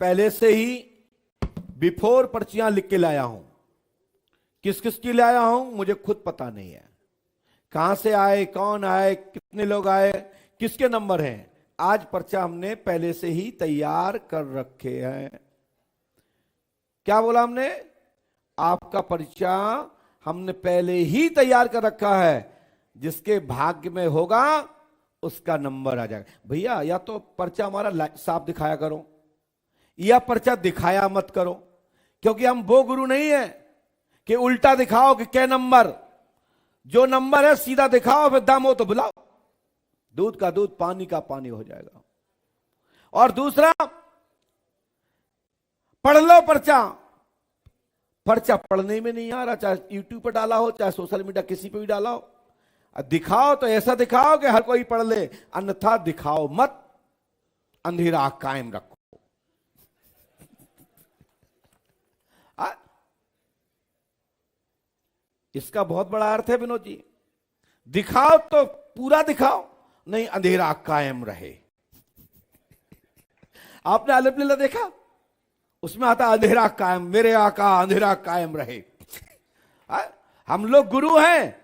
पहले से ही बिफोर पर्चियां लिख के लाया हूं। किस किस की लाया हूं मुझे खुद पता नहीं है, कहां से आए, कौन आए, कितने लोग आए, किसके नंबर हैं। आज पर्चा हमने पहले से ही तैयार कर रखे हैं। क्या बोला हमने? आपका पर्चा हमने पहले ही तैयार कर रखा है, जिसके भाग्य में होगा उसका नंबर आ जाएगा। भैया या तो पर्चा हमारा साफ दिखाया करो, या पर्चा दिखाया मत करो, क्योंकि हम वो गुरु नहीं है कि उल्टा दिखाओ कि क्या नंबर। जो नंबर है सीधा दिखाओ, फिर दम हो तो बुलाओ, दूध का दूध पानी का पानी हो जाएगा। और दूसरा, पढ़ लो पर्चा। पर्चा पढ़ने में नहीं आ रहा, चाहे यूट्यूब पर डाला हो, चाहे सोशल मीडिया किसी पे भी डाला हो, दिखाओ तो ऐसा दिखाओ कि हर कोई पढ़ ले, अन्यथा दिखाओ मत, अंधेरा कायम रखो। इसका बहुत बड़ा अर्थ है विनोद जी। दिखाओ तो पूरा दिखाओ, नहीं अंधेरा कायम रहे। आपने अलग लीला देखा, उसमें आता अंधेरा कायम, मेरे आका अंधेरा कायम रहे। हम लोग गुरु हैं,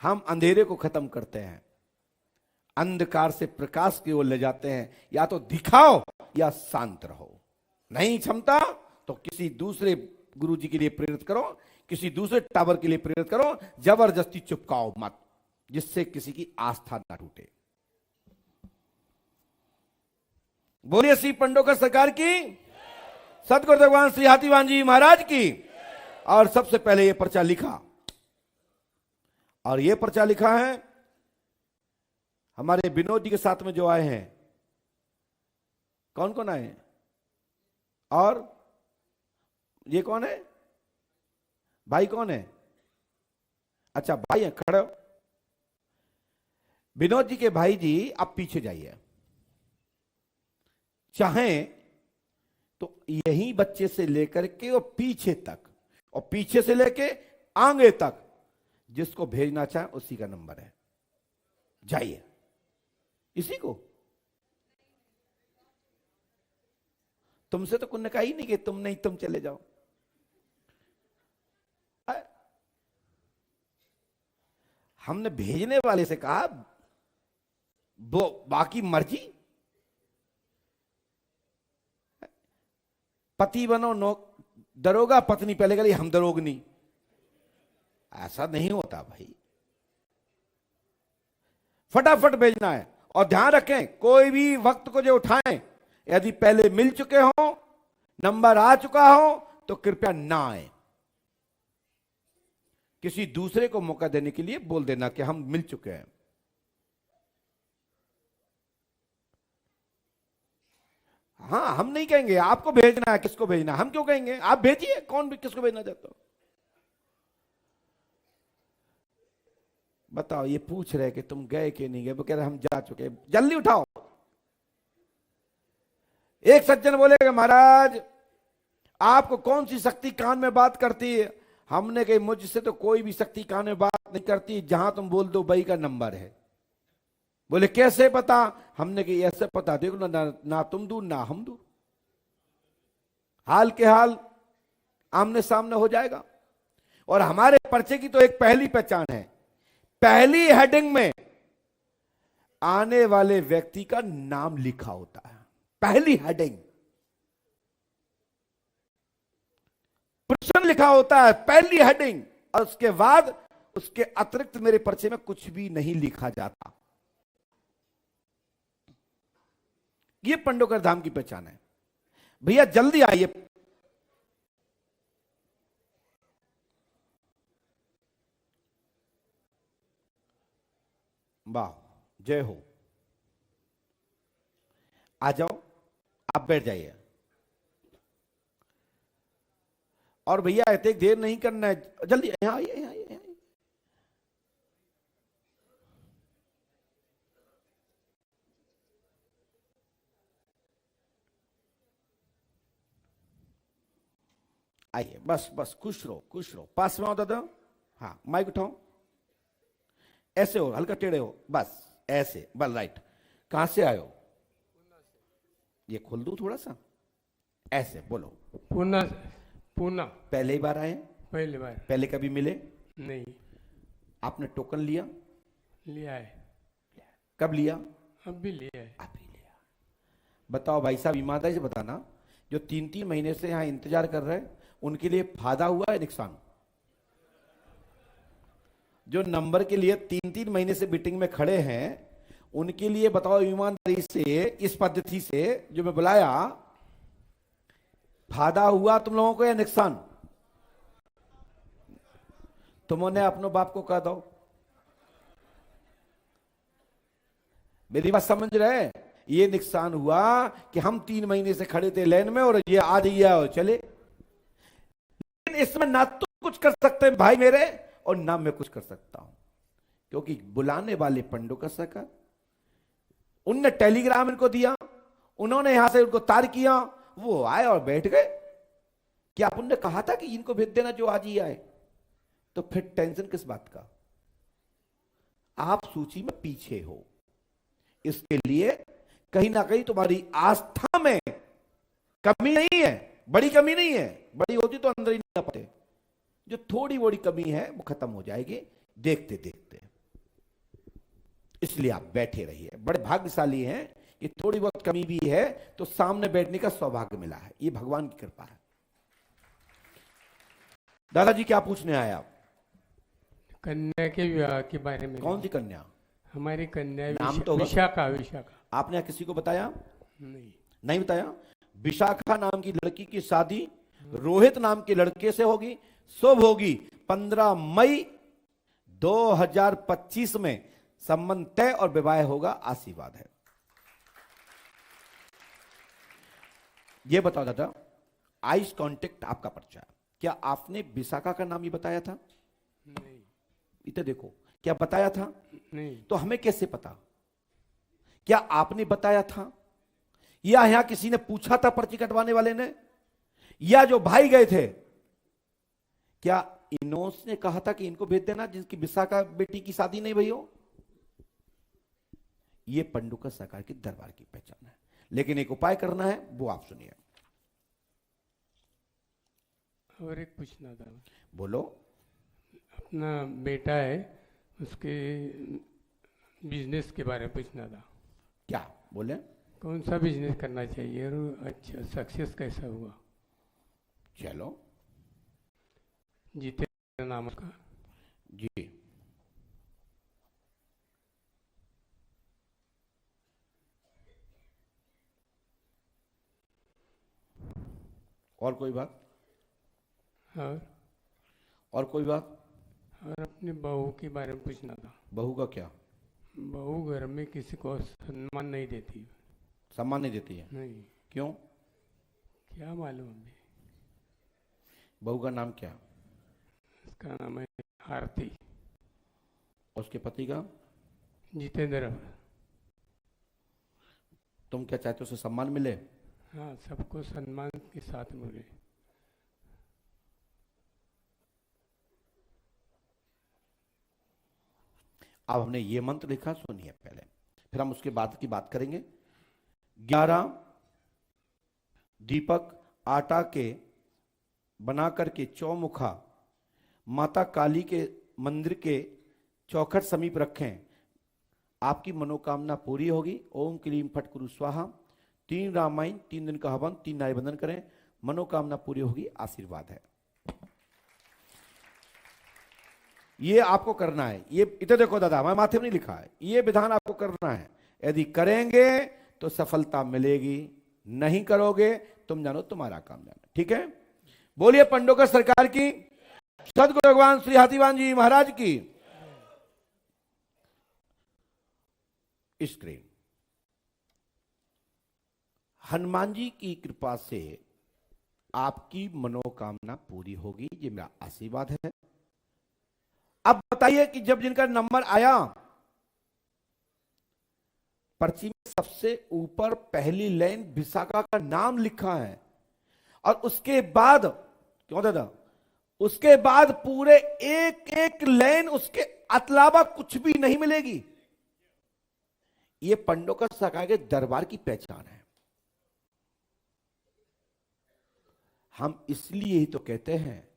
हम अंधेरे को खत्म करते हैं, अंधकार से प्रकाश की ओर ले जाते हैं। या तो दिखाओ या शांत रहो। नहीं क्षमता तो किसी दूसरे गुरु जी के लिए प्रेरित करो, किसी दूसरे टावर के लिए प्रेरित करो, जबरदस्ती चिपकाओ मत, जिससे किसी की आस्था ना टूटे। बोलिए श्री पंडोकर सरकार की, सतगुरु भगवान श्री हाथीवान जी महाराज की। और सबसे पहले यह पर्चा लिखा, और यह पर्चा लिखा है हमारे विनोद जी के साथ में जो आए हैं। कौन कौन आए हैं? और ये कौन है भाई? कौन है? अच्छा भाई है, खड़े हो। विनोद जी के भाई जी आप पीछे जाइए, चाहें तो यही बच्चे से लेकर के और पीछे तक, और पीछे से लेके आगे तक जिसको भेजना चाहे उसी का नंबर है। जाइए इसी को। तुमसे तो कुछ ने कहा ही नहीं कि तुम नहीं, तुम चले जाओ। हमने भेजने वाले से कहा वो बाकी मर्जी, पति बनो नो दरोगा, पत्नी पहले कह रही हम दरोगनी। ऐसा नहीं होता भाई, फटाफट भेजना है। और ध्यान रखें, कोई भी वक्त को जो उठाएं, यदि पहले मिल चुके हो, नंबर आ चुका हो, तो कृपया ना आए। किसी दूसरे को मौका देने के लिए बोल देना कि हम मिल चुके हैं। हाँ, हम नहीं कहेंगे आपको भेजना है, किसको भेजना, हम क्यों कहेंगे? आप भेजिए, कौन भी किसको भेजना चाहते हो। बताओ, ये पूछ रहे कि तुम गए कि नहीं गए, वो कह रहे हम जा चुके। जल्दी उठाओ। एक सज्जन बोलेगा महाराज आपको कौन सी शक्ति कान में बात करती है? हमने कही मुझसे तो कोई भी शक्ति कान में बात नहीं करती, जहां तुम बोल दो भाई का नंबर है। बोले कैसे पता? हमने कही ऐसे पता, देखो ना तुम दूर ना हम दूर, हाल के हाल आमने सामने हो जाएगा। और हमारे पर्चे की तो एक पहली पहचान है, पहली हेडिंग में आने वाले व्यक्ति का नाम लिखा होता है। पहली हेडिंग प्रश्न लिखा होता है, पहली हेडिंग, और उसके बाद उसके अतिरिक्त मेरे पर्चे में कुछ भी नहीं लिखा जाता। ये पंडोकर धाम की पहचान है। भैया जल्दी आइए। वाह, जय हो। आ जाओ, आप बैठ जाइए। और भैया इतनी देर नहीं करना है, जल्दी यहां आइए, यहां आइए, यहां आइए। आइए, बस बस, खुश रहो, खुश रहो। पास में आओ दादा। हाँ, माइक उठाओ, ऐसे हो, हल्का टेढ़े हो, बस ऐसे, बस राइट। कहां से आए हो? ये खोल दूं थोड़ा सा, ऐसे बोलो। पूना पूना। पहले ही बार आए? पहली बार। पहले कभी मिले? नहीं। आपने टोकन लिया? लिया है। कब लिया? अब भी लिया है। अभी लिया। बताओ भाई साहब, ईमानदारी से बताना, जो 3-3 महीने से यहां इंतजार कर रहे हैं उनके लिए फायदा हुआ है नुकसान? जो नंबर के लिए 3-3 महीने से मीटिंग में खड़े हैं उनके लिए बताओ ईमानदारी से, इस पद्धति से जो मैं बुलाया, फायदा हुआ तुम लोगों को या नुकसान? तुमने अपने बाप को कह दो। मेरी बात समझ रहे? ये नुकसान हुआ कि हम 3 महीने से खड़े थे लाइन में और ये आ जाइए और चले। लेकिन इसमें ना तो कुछ कर सकते हैं भाई मेरे, और ना मैं कुछ कर सकता हूं, क्योंकि बुलाने वाले पंडो का सरकार, उनने टेलीग्राम इनको दिया, उन्होंने यहां से उनको तार किया, वो आए और बैठ गए। क्या आप उनने कहा था कि इनको भेज देना जो आज ही आए? तो फिर टेंशन किस बात का? आप सूची में पीछे हो, इसके लिए कहीं ना कहीं तुम्हारी आस्था में कमी नहीं है, बड़ी कमी नहीं है, बड़ी होती तो अंदर ही नहीं आ पाते। जो थोड़ी बड़ी कमी है वो खत्म हो जाएगी देखते देखते। इसलिए आप बैठे रहिए, बड़े भाग्यशाली हैं कि थोड़ी बहुत कमी भी है तो सामने बैठने का सौभाग्य मिला है, ये भगवान की कृपा है। दादाजी क्या पूछने आए आप? कन्या के विवाह के बारे में। कौन सी कन्या? हमारी कन्या नाम तो होगा। विशाखा। विशाखा। आपने यहाँ किसी को बताया? नहीं। नहीं बताया। विशाखा नाम की लड़की की शादी रोहित नाम के लड़के से होगी, शुभ होगी 15 मई 2025 में संबंध तय और विवाह होगा। आशीर्वाद है। ये बताओ दादा, आइस कांटेक्ट आपका पर्चा, क्या आपने विशाखा का नाम ही बताया था? नहीं। इधर देखो, क्या बताया था? नहीं। तो हमें कैसे पता? क्या आपने बताया था या यहां किसी ने पूछा था पर्ची कटवाने वाले ने, या जो भाई गए थे, क्या इनोस ने कहा था कि इनको भेज देना जिनकी विशाखा बेटी की शादी नहीं भई हो? ये पंडुका सरकार की दरबार की पहचान है, लेकिन एक उपाय करना है, वो आप सुनिए। और एक पूछना था। बोलो। अपना बेटा है, उसके बिजनेस के बारे में पूछना था। क्या बोले? कौन सा बिजनेस करना चाहिए और अच्छा सक्सेस कैसा हुआ? चलो। जितेंद्र नाम उसका। जी। और कोई बात? और कोई बात? और अपनी बहू के बारे में पूछना था। बहू का क्या? बहू घर में किसी को सम्मान नहीं देती। सम्मान नहीं देती है? नहीं। क्यों? क्या मालूम अभी। बहू का नाम क्या? उसका नाम है आरती। उसके पति का? जितेंद्र। तुम क्या चाहते हो उसे सम्मान मिले? हाँ, सबको सम्मान के साथ मिले। अब हमने ये मंत्र लिखा, सुनिए पहले, फिर हम उसके बाद की बात करेंगे। 11 दीपक आटा के बना करके चौमुखा माता काली के मंदिर के चौखट समीप रखें, आपकी मनोकामना पूरी होगी। ओम क्लीम फट कुरु स्वाहा। 3 रामायण, 3 दिन का हवन, 3 नारी बंधन करें, मनोकामना पूरी होगी। आशीर्वाद है। ये आपको करना है। ये इधर देखो दादा, हमारे माथे में नहीं लिखा है, ये विधान आपको करना है। यदि करेंगे तो सफलता मिलेगी, नहीं करोगे तुम जानो तुम्हारा काम जानो। ठीक है? बोलिए पंडोकर सरकार की, सदगुरु भगवान श्री हाथीवान जी महाराज की। स्क्रीन। हनुमान जी की कृपा से आपकी मनोकामना पूरी होगी, ये मेरा आशीर्वाद है। अब बताइए कि जब जिनका नंबर आया, पर्ची में सबसे ऊपर पहली लाइन विशाखा का नाम लिखा है, और उसके बाद क्यों दादा, उसके बाद पूरे एक एक लाइन उसके अलावा कुछ भी नहीं मिलेगी। यह पंडोकर सरकार के दरबार की पहचान है। हम इसलिए ही तो कहते हैं,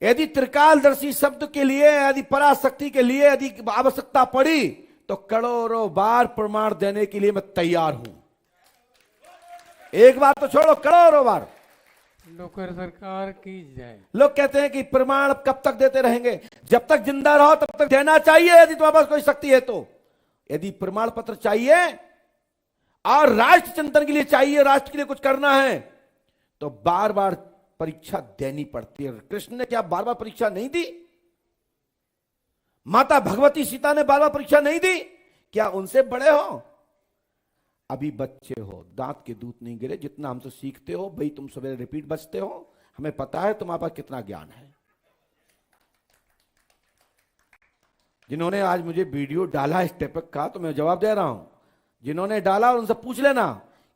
यदि त्रिकालदर्शी शब्द के लिए, यदि पराशक्ति के लिए यदि आवश्यकता पड़ी तो करोड़ों बार प्रमाण देने के लिए मैं तैयार हूं। एक बार तो छोड़ो, करोड़ों बार। लोकर सरकार की जय। लोग कहते हैं कि प्रमाण कब तक देते रहेंगे? जब तक जिंदा रहो तब तक देना चाहिए, यदि तुम्हारे पास कोई शक्ति है तो। यदि प्रमाण पत्र चाहिए और राष्ट्र चिंतन के लिए चाहिए, राष्ट्र के लिए कुछ करना है, तो बार बार परीक्षा देनी पड़ती है। कृष्ण ने क्या बार बार परीक्षा नहीं दी? माता भगवती सीता ने बार बार परीक्षा नहीं दी? क्या उनसे बड़े हो? अभी बच्चे हो, दांत के दूध नहीं गिरे। जितना हमसे सीखते हो भाई, तुम सवेरे रिपीट बचते हो, हमें पता है तुम्हारे पास कितना ज्ञान है। जिन्होंने आज मुझे वीडियो डाला इस टॉपिक का, तो मैं जवाब दे रहा हूं। जिन्होंने डाला उनसे पूछ लेना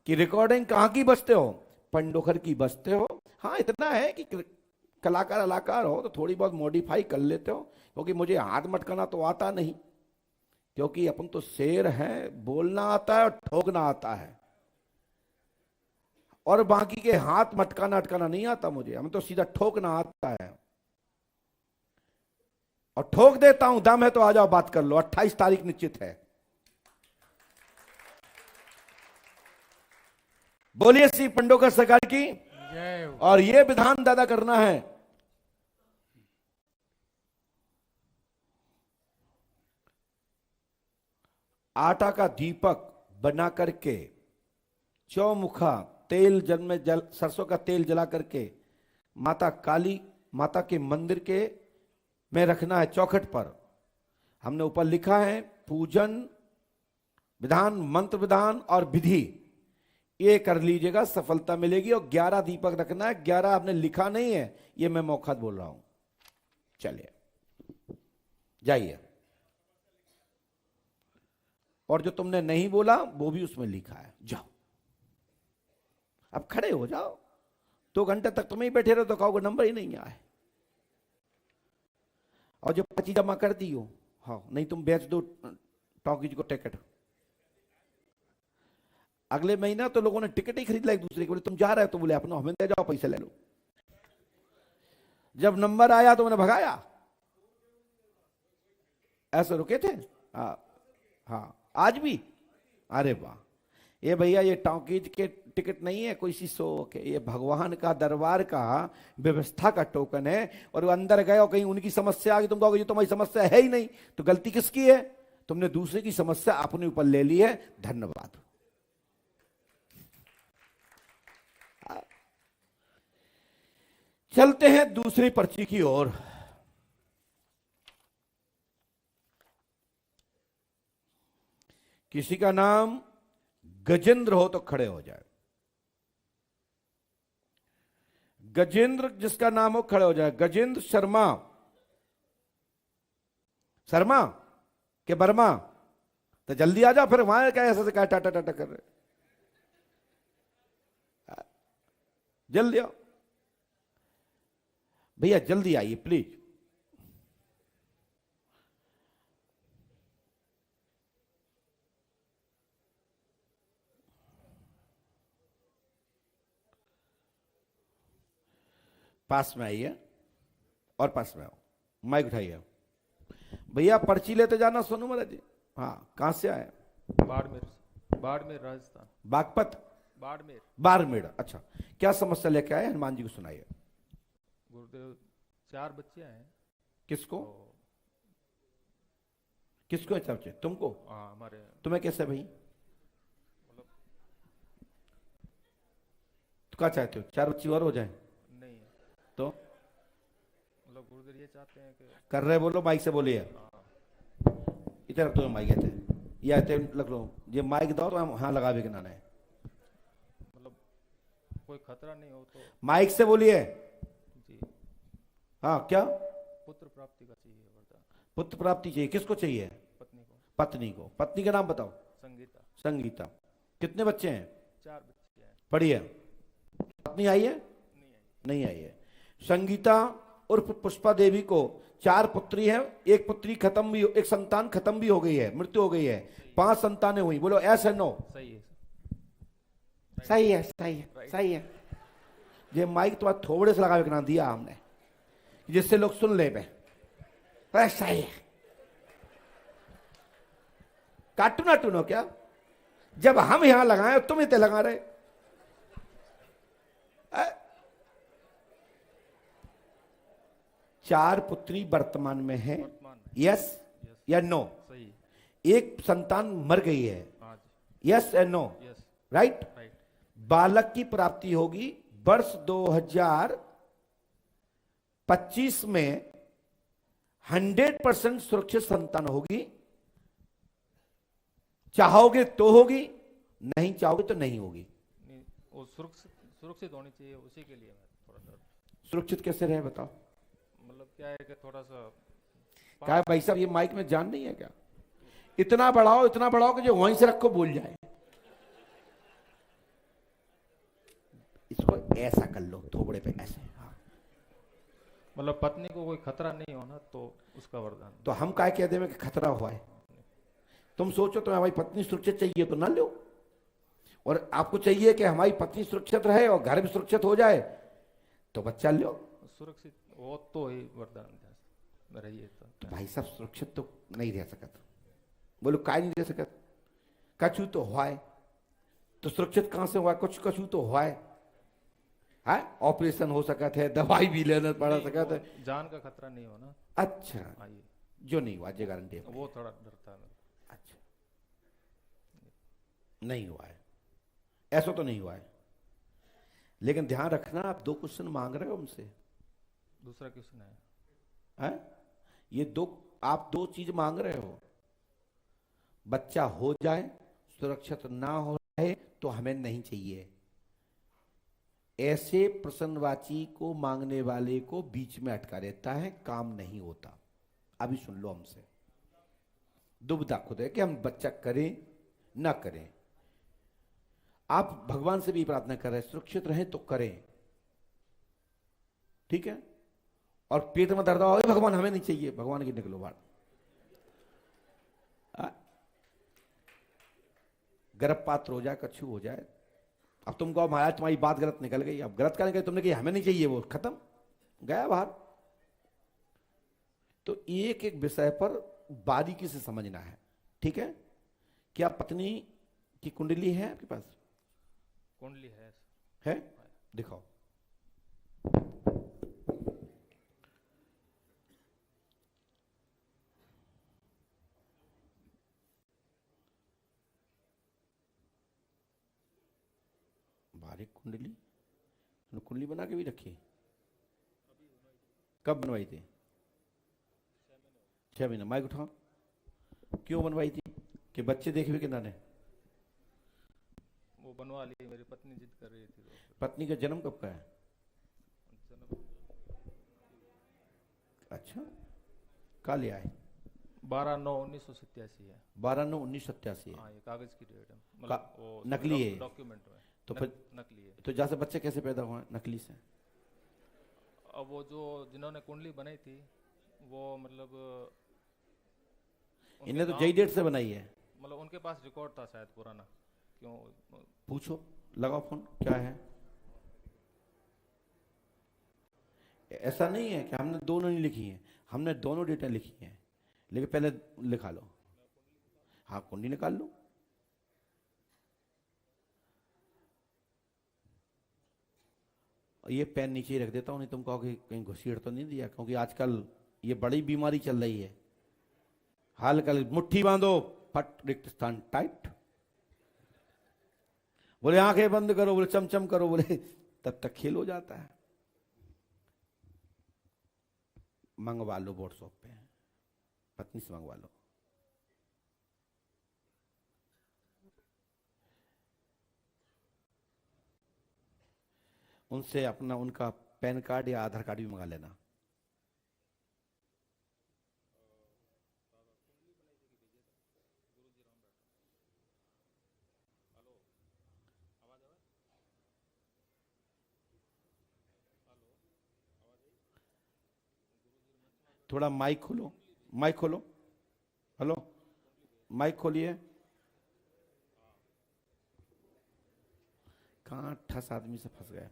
कि रिकॉर्डिंग कहां की बचते हो? पंडोखर की बचते हो। हाँ, इतना है कि कलाकार हो तो थोड़ी बहुत मॉडिफाई कर लेते हो, क्योंकि मुझे हाथ मटकाना तो आता नहीं, क्योंकि अपन तो शेर हैं, बोलना आता है और ठोकना आता है, और बाकी के हाथ मटकाना अटकाना नहीं आता मुझे। हमें तो सीधा ठोकना आता है, और ठोक देता हूं। दम है तो आ जाओ, बात कर लो। 28 तारीख निश्चित है। बोलिए श्री पंडोकर सरकार की जय। और ये विधान दादा करना है। आटा का दीपक बना करके, चौमुखा तेल जल में सरसों का तेल जला करके माता काली माता के मंदिर के में रखना है, चौखट पर। हमने ऊपर लिखा है पूजन विधान, मंत्र विधान और विधि। ये कर लीजिएगा, सफलता मिलेगी। और 11 दीपक रखना है। 11 आपने लिखा नहीं है, ये मैं मौखा बोल रहा हूं। चलिए जाइए। और जो तुमने नहीं बोला वो भी उसमें लिखा है, जाओ। अब खड़े हो जाओ। 2 घंटे तक तुम ही बैठे रहो तो कहोगे नंबर ही नहीं आए। और जो पर्ची जमा कर दी हो, हाँ, नहीं तुम बेच दो टॉकीज को टिकट। अगले महीना तो लोगों ने टिकट ही खरीद ला एक दूसरे के। बोले तुम जा रहे हो तो बोले अपना हमें दे जाओ, पैसे ले लो। जब नंबर आया तो उन्हें भगाया। ऐसे रुके थे। हाँ, आज भी। अरे वाह, ये भैया ये टॉकीज के टिकट नहीं है, कोई सी शो के, ये भगवान का दरबार का व्यवस्था का टोकन है। और वो अंदर गए और कहीं उनकी समस्या आ गई, तुम कहोगे ये तुम्हारी समस्या है ही नहीं, तो गलती किसकी है? तुमने दूसरे की समस्या अपने ऊपर ले ली है। धन्यवाद। चलते हैं दूसरी पर्ची की ओर। किसी का नाम गजेंद्र हो तो खड़े हो जाए। गजेंद्र जिसका नाम हो खड़े हो जाए। गजेंद्र शर्मा। शर्मा के वर्मा, तो जल्दी आ जाओ। फिर वहां क्या ऐसा से क्या टाटा टाटा कर रहे? जल्दी आओ भैया, जल्दी आइए प्लीज। पास में आइए और पास में आओ, माइक उठाइए। भैया पर्ची लेते जाना सोनू महाराज जी। हाँ, कहां से आए? बाड़मेर राजस्थान। बागपत? बाड़मेर। बाड़मेर, अच्छा। क्या समस्या लेके आए? हनुमान जी को सुनाइए। गुरुदेव, 4 बच्चे हैं। किसको? तो किसको है बच्चे? तुमको? हाँ, हमारे। तुम्हें कैसे भाई? मतलब तो क्या चाहते हो, 4 बच्ची और हो जाए? नहीं, तो मतलब गुरुदेव ये चाहते हैं कि कर रहे बोलो, माइक से बोलिए। इधर तो माइक है या लग लो, ये माइक दो तो हम हाँ लगा भी ना है। मतलब कोई खतरा नहीं हो तो। माइक से बोलिए जी। हाँ, क्या? पुत्र प्राप्ति का चाहिए वरदान। पुत्र प्राप्ति चाहिए। किसको चाहिए? पत्नी को। पत्नी को। पत्नी का नाम बताओ। संगीता। संगीता। कितने बच्चे हैं? 4 बच्चे हैं। पढ़िए। पत्नी आई है? नहीं आई है। संगीता उर्फ पुष्पा देवी को 4 पुत्री है। एक पुत्री खत्म भी, एक संतान खत्म भी हो गई है, मृत्यु हो गई है। 5 संतानें हुई। बोलो ऐसे नो? सही है। सही है, सही है, सही है। ये माइक तो थोड़े से लगा के ना दिया हमने जिससे लोग सुन ले पे ऐसा ही है। काटू ना टूनो क्या, जब हम यहां लगाए तुम इतने लगा रहे। चार पुत्री वर्तमान में है, वर्तमान में। Yes yes. या नो? सही। एक संतान मर गई है, हाँ जी। यस या नो? यस। राइट। राइट। बालक की प्राप्ति होगी वर्ष 2025 में, 100% सुरक्षित संतान होगी। चाहोगे तो होगी, नहीं चाहोगे तो नहीं होगी। नहीं, वो सुरक्षित होनी चाहिए, उसी के लिए मैं थोड़ा डर। सुरक्षित कैसे रहे बताओ? मतलब क्या है कि थोड़ा सा क्या है भाई साहब, ये माइक में जान नहीं है क्या? इतना बढ़ाओ कि जो वहीं से रखो बोल जाए। इसको ऐसा कर लो थोबड़े पे ऐसे, हाँ। मतलब पत्नी को कोई खतरा नहीं होना तो उसका वरदान। तो हम काय कह दें कि खतरा हुआ है? तुम सोचो तो हमारी पत्नी सुरक्षित चाहिए तो ना लो, और आपको चाहिए कि हमारी पत्नी सुरक्षित रहे और घर भी सुरक्षित हो जाए तो बच्चा लो। सुरक्षित वो तो ही वरदान रहिए तो भाई साहब सुरक्षित तो नहीं रह सकता। बोलो काय नहीं रह सकता? कछु तो हुआ है, तो सुरक्षित कहां से हुआ? कुछ कछु तो हुआ है। ऑपरेशन हो सका थे, दवाई भी लेना पड़ा सका था। जान का खतरा नहीं होना। अच्छा, आइए जो नहीं हुआ जे गारंटी है। वो थोड़ा डरता है। अच्छा, नहीं हुआ है, ऐसा तो नहीं हुआ है। लेकिन ध्यान रखना, आप 2 क्वेश्चन मांग रहे हो हमसे। दूसरा क्वेश्चन है ये आप 2 चीज मांग रहे हो। बच्चा हो जाए, सुरक्षित ना हो जाए तो हमें नहीं चाहिए। ऐसे प्रसन्नवाची को मांगने वाले को बीच में अटका रहता है, काम नहीं होता। अभी सुन लो हमसे, दुविधा खुद है कि हम बच्चा करें ना करें। आप भगवान से भी प्रार्थना कर रहे हैं सुरक्षित रहें तो करें, ठीक है? और पेट में दर्द हो, भगवान हमें नहीं चाहिए, भगवान की निकलो बात। गर्भपात हो जाए, कछु हो जाए, अब तुम कहो महाराज तुम्हारी बात गलत निकल गई, अब गलत क्या निकल? तुमने कही हमें नहीं चाहिए, वो खत्म, गया बाहर। तो एक एक विषय पर बारीकी से समझना है, ठीक है? क्या पत्नी की कुंडली है आपके पास? कुंडली है? दिखाओ। बारीक कुंडली, कुंडली बना के भी रखी? कब बनवाई थी? 6 महीने। माइक उठाओ। क्यों बनवाई थी? कि बच्चे देखे कि ना ने? वो बनवा ली, मेरी पत्नी जिद कर रही थी तो। पत्नी का जन्म कब का है? अच्छा, कल आए? 12/9/1987 है। 12/9/1987 हाँ, ये कागज की डेट है, का- मतलब वो नकली है? डॉक्यूमेंट में तो फिर नकली है। तो जैसे बच्चे कैसे पैदा हुए नकली से? अब वो जो जिन्होंने कुंडली बनाई थी वो मतलब इन्हें तो जई डेट से बनाई है। मतलब उनके पास रिकॉर्ड था शायद पुराना। क्यों? पूछो, लगाओ फोन, क्या है? ऐसा नहीं है कि हमने दोनों नहीं लिखी हैं, हमने दोनों डेटें लिखी हैं, लेकिन पहले लिखा लो। हाँ, कुंडली निकाल लो। ये पेन नीचे ही रख देता हूं, नहीं तुम कहोगे कहीं घुसीड़ तो नहीं दिया, क्योंकि आजकल ये बड़ी बीमारी चल रही है। हाल कल मुट्ठी बांधो, फट रिक्त स्थान टाइट, बोले आंखें बंद करो, बोले चमचम करो, बोले तब तक खेल हो जाता है। मंगवा लो व्हाट्सएप पे, पत्नी से मंगवा लो। उनसे अपना उनका पैन कार्ड या आधार कार्ड भी मंगा लेना। थोड़ा माइक खोलो, माइक खोलो। हेलो, माइक खोलिए। कहाँ ठस आदमी से फंस गया।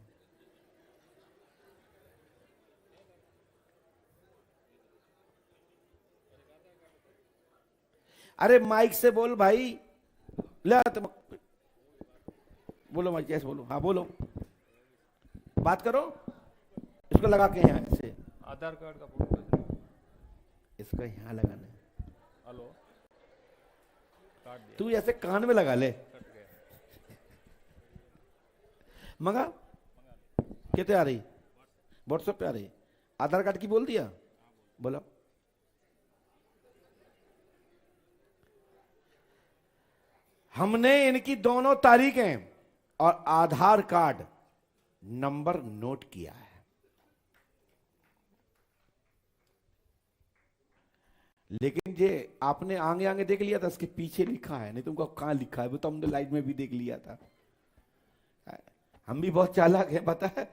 अरे माइक से बोल भाई। ले तुम बोलो, माइक कैसे बोलो? हाँ बोलो, बात करो। इसको लगा के यहाँ से, आधार कार्ड का फोटो भेजना है। इसका यहाँ लगाना है। हेलो, काट दिया, तू ऐसे कान में लगा ले। कट गया। मंगा कितने आ रही? व्हाट्सएप पे आ रही। आधार कार्ड की बोल दिया, बोलो। हमने इनकी दोनों तारीखें और आधार कार्ड नंबर नोट किया है। लेकिन ये आपने आगे आगे देख लिया था, इसके पीछे लिखा है, नहीं तुमको कहां लिखा है वो तो हमने लाइट में भी देख लिया था। हम भी बहुत चालाक हैं, पता है।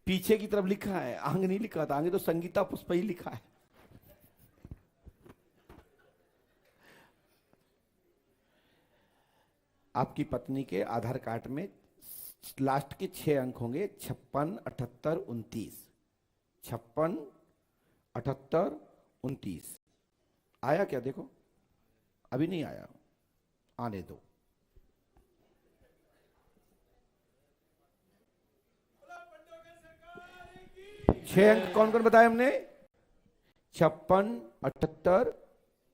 पीछे की तरफ लिखा है, आगे नहीं लिखा था। आगे तो संगीता पुष्प ही लिखा है। आपकी पत्नी के आधार कार्ड में लास्ट के 6 अंक होंगे 56 78 29। 56 78 29 आया क्या? देखो अभी नहीं आया, आने दो। 6 अंक कौन कौन बताए हमने? 56 78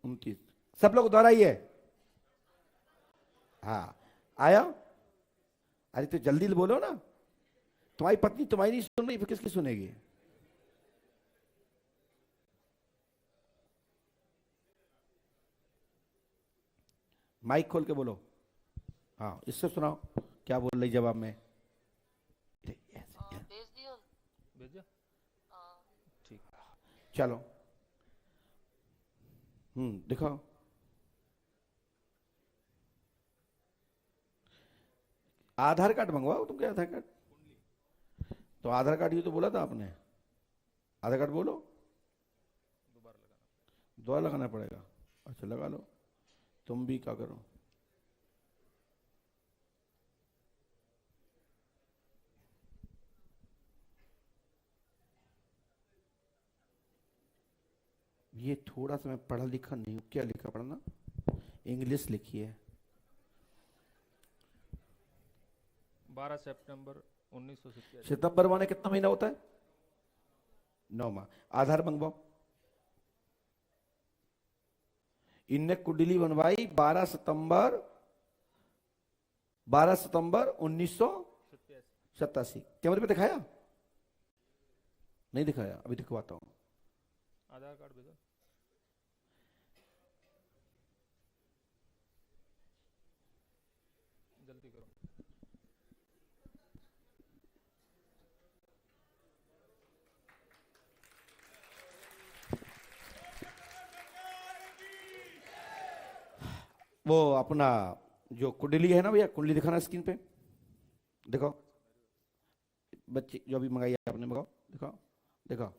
29। सब लोग दोहराइए। हाँ आया? अरे तो जल्दी बोलो ना, तुम्हारी पत्नी तुम्हारी नहीं सुन रही, फिर किसकी सुनेगी? माइक खोल के बोलो। हाँ इससे सुनाओ क्या बोल रही जवाब में। भेज दिया। भेजा, ठीक। चलो दिखाओ। आधार कार्ड मंगवाओ, तुम क्या आधार कार्ड? तो आधार कार्ड ये तो बोला था आपने। आधार कार्ड बोलो। दोबारा लगाना पड़ेगा। अच्छा लगा लो। तुम भी क्या करो, ये थोड़ा सा मैं पढ़ा लिखा नहीं हूं। क्या लिखा पढ़ना? इंग्लिश लिखी है। 12 सितंबर 1987। सितंबर माने कितना महीना होता है? 9 माह। आधार मंगवाओ। इनने कुंडली बनवाई 12 सितंबर 1987। कैमरे पे दिखाया? नहीं दिखाया, अभी दिखवाता हूं। आधार कार्ड भेजो। जल्दी करो। वो अपना जो कुंडली है ना भैया, कुंडली दिखाना स्क्रीन पे। दिखाओ बच्चे, जो अभी मंगाई आपने मंगाओ, दिखाओ दिखाओ।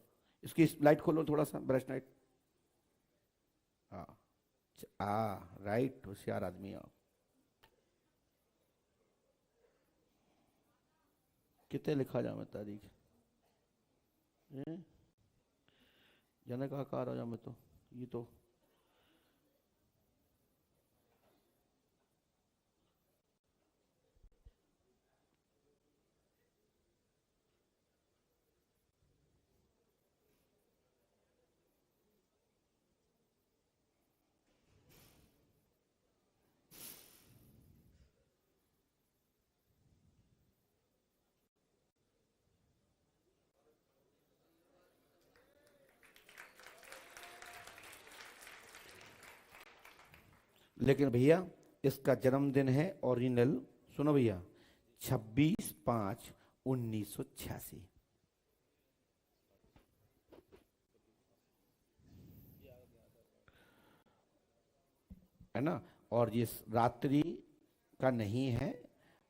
इसकी लाइट खोलो थोड़ा सा, ब्रश लाइट। हाँ राइट, होशियार आदमी हो। कितने लिखा जाए तारीख? जाने का कार हो जाए तो ये तो लेकिन भैया इसका जन्मदिन है ओरिजिनल, सुनो भैया, 26/5/1986 है ना। और ये रात्रि का नहीं है,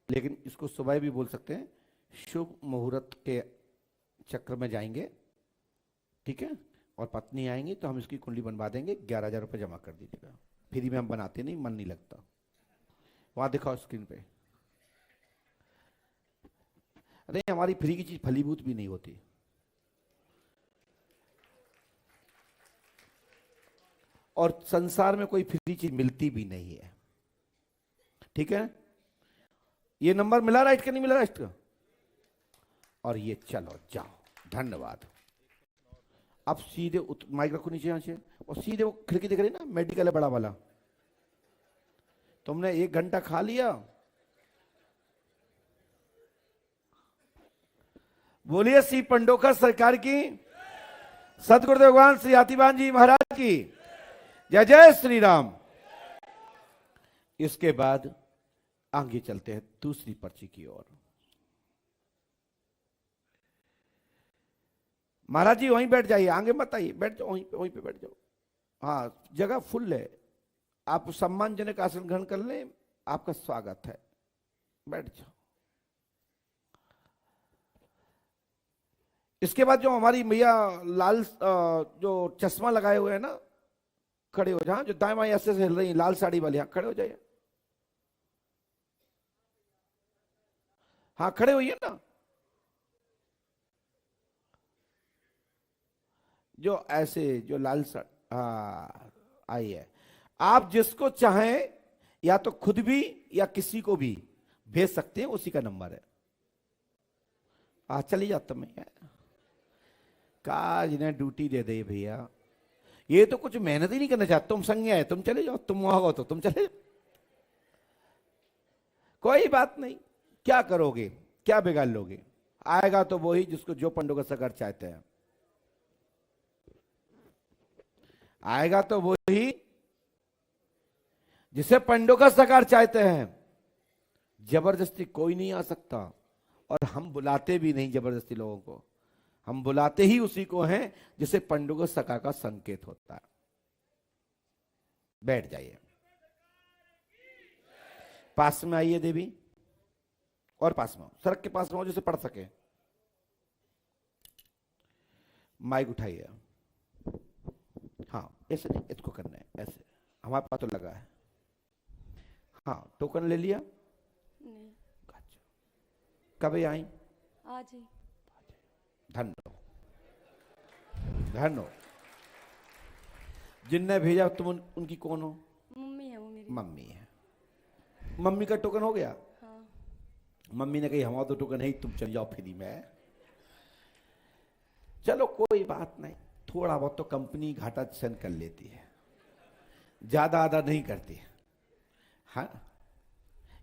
लेकिन इसको सुबह भी बोल सकते हैं। शुभ मुहूर्त के चक्र में जाएंगे, ठीक है। और पत्नी आएंगी तो हम इसकी कुंडली बनवा देंगे। 11,000 रुपये जमा कर दीजिएगा। फ्री में हम बनाते नहीं, मन नहीं लगता। वहां दिखाओ स्क्रीन पे। अरे हमारी फ्री की चीज फलीभूत भी नहीं होती। और संसार में कोई फ्री चीज मिलती भी नहीं है। ठीक है, ये नंबर मिला राइट का, नहीं मिला राइट का? और ये चलो जाओ, धन्यवाद। अब सीधे माइक रखो नीचे यहां से, और सीधे वो खिड़की दिख रही ना, मेडिकल है बड़ा वाला, तुमने 1 घंटा खा लिया। बोलिए श्री पंडोकर सरकार की, सतगुरुदेव भगवान श्री हाथीवान जी महाराज की जय जय श्री राम। इसके बाद आगे चलते हैं दूसरी पर्ची की ओर। महाराज जी वहीं बैठ जाइए, आगे मत आइए, बैठ जाओ वहीं पे बैठ जाओ। हाँ, जगह फुल है, आप सम्मानजनक आसन ग्रहण कर लें, आपका स्वागत है, बैठ जाओ। इसके बाद जो हमारी मैया लाल जो चश्मा लगाए हुए हैं ना, खड़े हो जाओ, जो दाएं बाएं ऐसे हिल रही है, लाल साड़ी वाली, हाँ खड़े हो जाइए। हाँ खड़े होइए ना। जो ऐसे जो लाल साड़ी, हाँ आइए। आप जिसको चाहें या तो खुद भी या किसी को भी भेज सकते हैं, उसी का नंबर है। चली जाता मैं काज इन्हें ड्यूटी दे दे भैया, ये तो कुछ मेहनत ही नहीं करना चाहते। तुम संज्ञा है, तुम चले जाओ, तुम वहां हो तो तुम चले जाओ, कोई बात नहीं। क्या करोगे, क्या बिगाड़ लोगे? आएगा तो वही जिसको जो पंडोकर सरकार चाहते हैं, आएगा तो वही जिसे पंडोकर सरकार चाहते हैं। जबरदस्ती कोई नहीं आ सकता, और हम बुलाते भी नहीं जबरदस्ती लोगों को, हम बुलाते ही उसी को हैं जिसे पंडोकर सरकार का संकेत होता है। बैठ जाइए, पास में आइए देवी, और पास में सड़क के पास में हो जिसे पढ़ सके। माइक उठाइए, हाँ ऐसे नहीं, इसको करना है ऐसे, हमारे पास तो लगा है। हाँ टोकन ले लिया? नहीं। कब आई? आज ही। धन्य धन्य। जिनने भेजा तुम उनकी कौन हो? मम्मी है वो मेरी। मम्मी है। मम्मी का टोकन हो गया? हाँ। मम्मी ने कही हमारा तो टोकन है, तुम चल जाओ फ्री में। चलो कोई बात नहीं, थोड़ा बहुत तो कंपनी घाटा सहन कर लेती है, ज्यादा आधा नहीं करती है। हाँ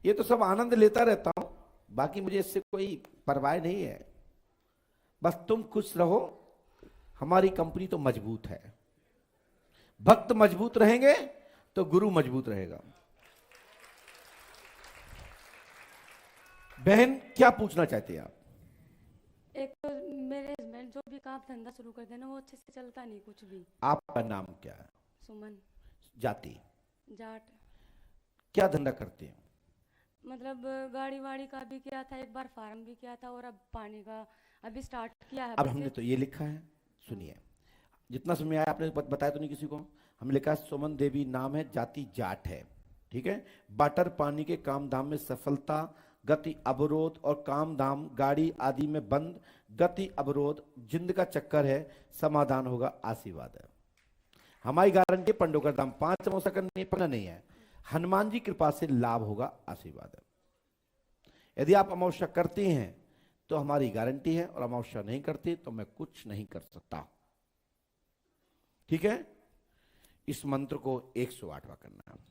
ये तो सब आनंद लेता रहता हूं, बाकी मुझे इससे कोई परवाह नहीं है। बस तुम खुश रहो, हमारी कंपनी तो मजबूत है। भक्त मजबूत रहेंगे तो गुरु मजबूत रहेगा। बहन क्या पूछना चाहते हैं आप? एक तो मेरे हस्बैंड जो भी काम धंधा शुरू करते हैं ना, वो अच्छे से चलता नहीं कुछ भी। आपका नाम क्या है? सुमन। जाति? जाट। क्या धंधा करते हैं? मतलब गाड़ी वाड़ी का भी किया था, एक बार फार्म भी किया था, और अब पानी का अभी स्टार्ट किया है। अब हमने तो ये लिखा है, सुनिए, जितना समय आया आपने बताया तो नहीं किसी को। हमने लिखा है सुमन देवी नाम है, जाति जाट है, ठीक है। वाटर पानी के काम धाम में सफलता, गति अवरोध और काम धाम गाड़ी आदि में बंद, गति अवरोध जिंद का चक्कर है, समाधान होगा, आशीर्वाद है। हमारी गारंटी पंडोकर धाम 5 अमावस्या करनी पड़ना नहीं है, हनुमान जी कृपा से लाभ होगा, आशीर्वाद है। यदि आप अमावस्या करते हैं तो हमारी गारंटी है, और अमावस्या नहीं करते तो मैं कुछ नहीं कर सकता, ठीक है। इस मंत्र को 108वां करना है।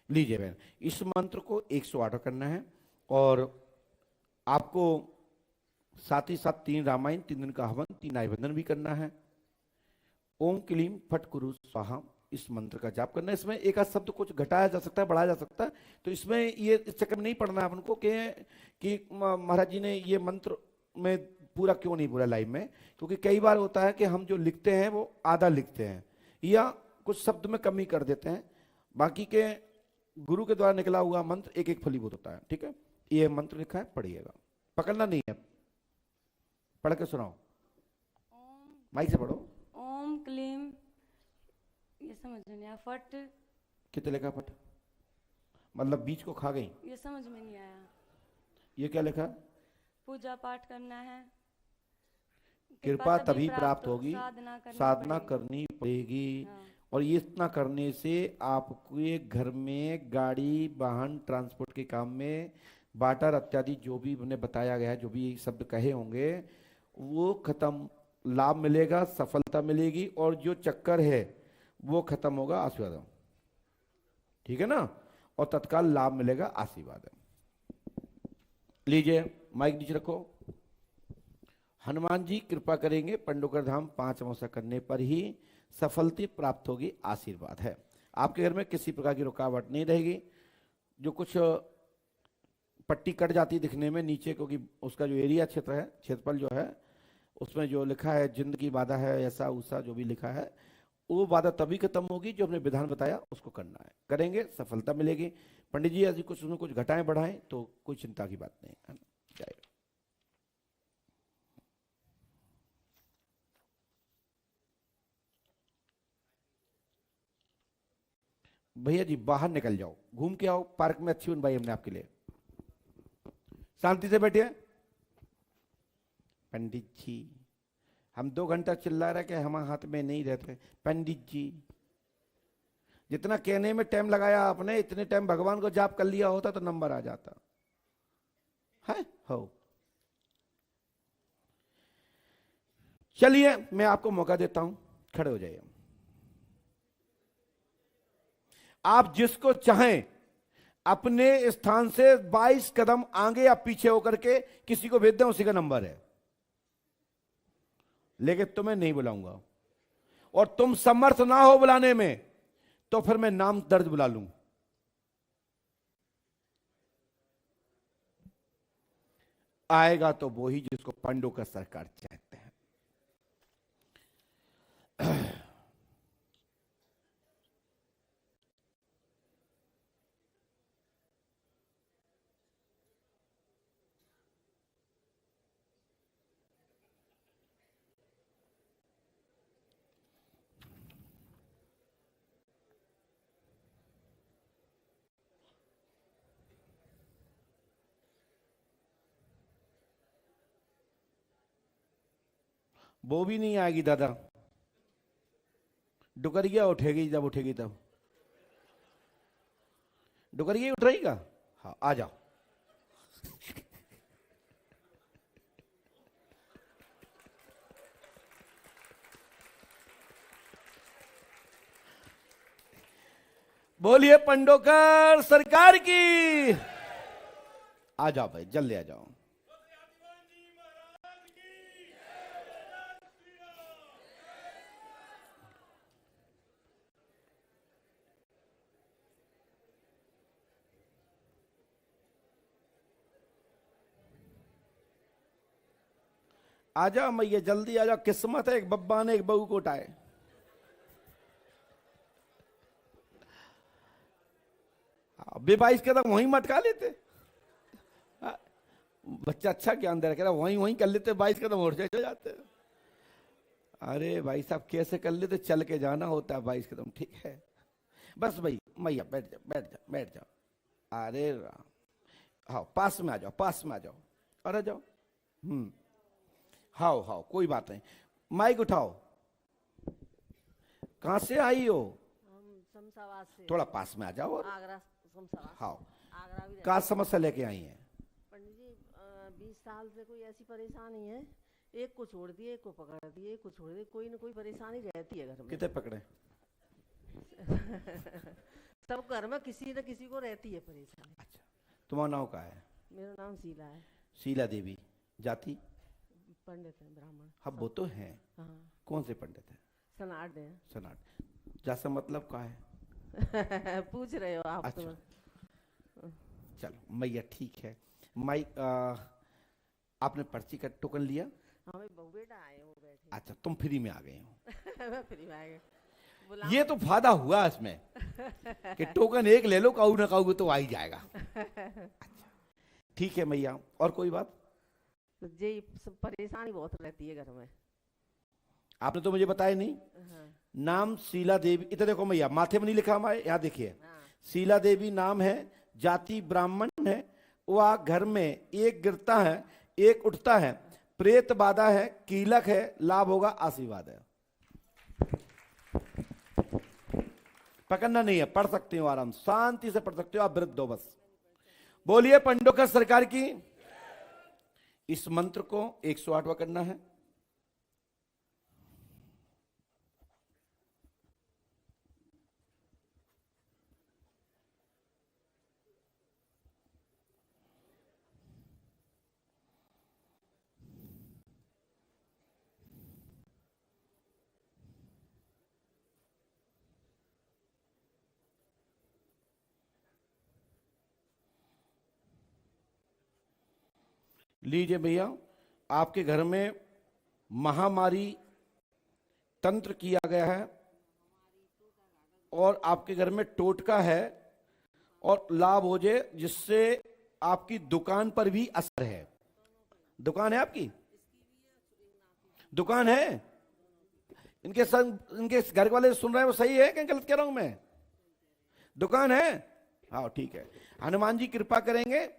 लीजिए बहन, इस मंत्र को 108 करना है, और आपको साथ ही साथ 3 रामायण, 3 दिन का हवन, 3 आयबंधन भी करना है। ओम क्लीम फट कुरु स्वाहा, इस मंत्र का जाप करना है। इसमें एक आध शब्द कुछ घटाया जा सकता है, बढ़ाया जा सकता है, तो इसमें ये इस चक्कर में नहीं पढ़ना है अपन को कि महाराज जी ने ये मंत्र में पूरा क्यों नहीं बोला लाइव में, क्योंकि कई बार होता है कि हम जो लिखते हैं वो आधा लिखते हैं या कुछ शब्द में कमी कर देते हैं, बाकी के गुरु के द्वारा निकला हुआ मंत्र एक एक फलीभूत होता है। ठीक है, ये मंत्र लिखा है, पढ़िएगा, पकड़ना नहीं है, पढ़ के सुनाओ, ओम माइक से पढ़ो। ओम क्लीम, ये समझ में नहीं आया। फट, कितने लिखा फट, मतलब बीच को खा गई, ये समझ में नहीं आया। ये क्या लिखा? पूजा पाठ करना है, कृपा तभी प्राप्त हो, होगी, साधना साधना पड़ेगी। करनी पड़ेगी। हाँ। और ये इतना करने से आपके घर में गाड़ी वाहन ट्रांसपोर्ट के काम में बाटर इत्यादि जो भी मैंने बताया गया है, जो भी शब्द कहे होंगे वो खत्म, लाभ मिलेगा, सफलता मिलेगी, और जो चक्कर है वो खत्म होगा, आशीर्वाद। ठीक है ना, और तत्काल लाभ मिलेगा, आशीर्वाद। लीजिए माइक नीचे रखो। हनुमान जी कृपा करेंगे, पंडोकर धाम 5 अमावस्या करने पर ही सफलता प्राप्त होगी, आशीर्वाद है। आपके घर में किसी प्रकार की रुकावट नहीं रहेगी। जो कुछ पट्टी कट जाती दिखने में नीचे, क्योंकि उसका जो एरिया क्षेत्र है, क्षेत्रफल जो है, उसमें जो लिखा है जिंदगी बाधा है, ऐसा उसा जो भी लिखा है, वो बाधा तभी खत्म होगी जो हमने विधान बताया उसको करना है, करेंगे सफलता मिलेगी। पंडित जी यदि कुछ उसमें कुछ घटाएं बढ़ाएं तो कोई चिंता की बात नहीं है। जय। भैया जी बाहर निकल जाओ, घूम के आओ, पार्क में अच्छी बनवाई हमने आपके लिए, शांति से बैठिए। पंडित जी हम 2 घंटा चिल्ला रहे कि हमारे हाथ में नहीं रहते। पंडित जी जितना कहने में टाइम लगाया आपने, इतने टाइम भगवान को जाप कर लिया होता तो नंबर आ जाता है। हो चलिए मैं आपको मौका देता हूं, खड़े हो जाइए। आप जिसको चाहें अपने स्थान से 22 कदम आगे या पीछे होकर के किसी को भेज दें, उसी का नंबर है, लेकिन तुम्हें नहीं बुलाऊंगा। और तुम समर्थ ना हो बुलाने में तो फिर मैं नाम दर्ज बुला लूं। आएगा तो वो ही जिसको पांडु का सरकार चाहते हैं। वो भी नहीं आएगी दादा, डुकरिया उठेगी, जब उठेगी तब डुकरिया ही उठ रहेगा। हाँ आ जाओ। बोलिए पंडोकर सरकार की। आ जाओ भाई, जल्दी आ जाओ। आ जाओ मैया, जल्दी आ जाओ, किस्मत है एक बब्बा ने एक बहू को उठाए। बे 22 कदम वहीं मटका लेते। बच्चा अच्छा ज्ञान दे रहा, वहीं वहीं कर लेते, 22 कदम और जाते। अरे भाई साहब कैसे कर लेते, चल के जाना होता है 22 कदम। ठीक है बस भाई, मैया बैठ जाओ, बैठ जाओ, बैठ जाओ। अरे राम, हाँ पास में आ जाओ, पास में आ जाओ, और आ जाओ। हाओ हाओ, कोई बात नहीं। माइक उठाओ, कहां से आई हो? शमशाबाद से। थोड़ा पास में आ जाओ। और आगरा शमशाबाद। हाँ, आगरा भी क्या समस्या लेके आई है? पंडित जी 20 साल से कोई ऐसी परेशानी है, एक को छोड़ दिए, एक को पकड़ दिए, एक को छोड़ दिए, कोई ना कोई परेशानी रहती है घर में। कितने पकड़े? सब घर में किसी न किसी को रहती है परेशानी। अच्छा, तुम्हारा नाम क्या है? मेरा नाम शीला है। शीला देवी, जाति? पंडित है, ब्राह्मण। हाँ वो तो है। हाँ। कौन से पंडित है? सनाट है। सनाट। जैसा मतलब का है? पूछ रहे हो आप अच्छा। तो। चलो मैया ठीक है। माई आपने पर्ची का टोकन लिया? हमें बहू बेटा आए हो बैठे। अच्छा, तुम फ्री में आ गए हो। मैं फ्री में आ गए। ये तो फायदा हुआ इसमें कि टोकन एक ले लो, कहू ना कहू तो आ ही जाएगा। अच्छा, ठीक है मैया, और कोई बात? तो ये सब परेशानी बहुत रहती है घर में। आपने तो मुझे बताया नहीं। हाँ, नाम शीला देवी, इधर देखो मैया, माथे में नहीं लिखा हमारे, यहाँ देखिए। हाँ। शीला देवी नाम है, जाति ब्राह्मण है, वह घर में एक गिरता है एक उठता है, प्रेत बाधा है, कीलक है, लाभ होगा, आशीर्वाद है। पकड़ना नहीं है, पढ़ सकते हो आराम, शांति से पढ़ सकते हो, आप वृद्ध हो बस। बोलिए पंडोकर सरकार की। इस मंत्र को 108वां करना है। लीजिए भैया, आपके घर में महामारी तंत्र किया गया है और आपके घर में टोटका है और लाभ हो जाए, जिससे आपकी दुकान पर भी असर है। दुकान है आपकी? दुकान है? इनके संग, इनके घर वाले सुन रहे हैं, वो सही है क्या गलत कह रहा हूं मैं? दुकान है? हाँ ठीक है। हनुमान जी कृपा करेंगे,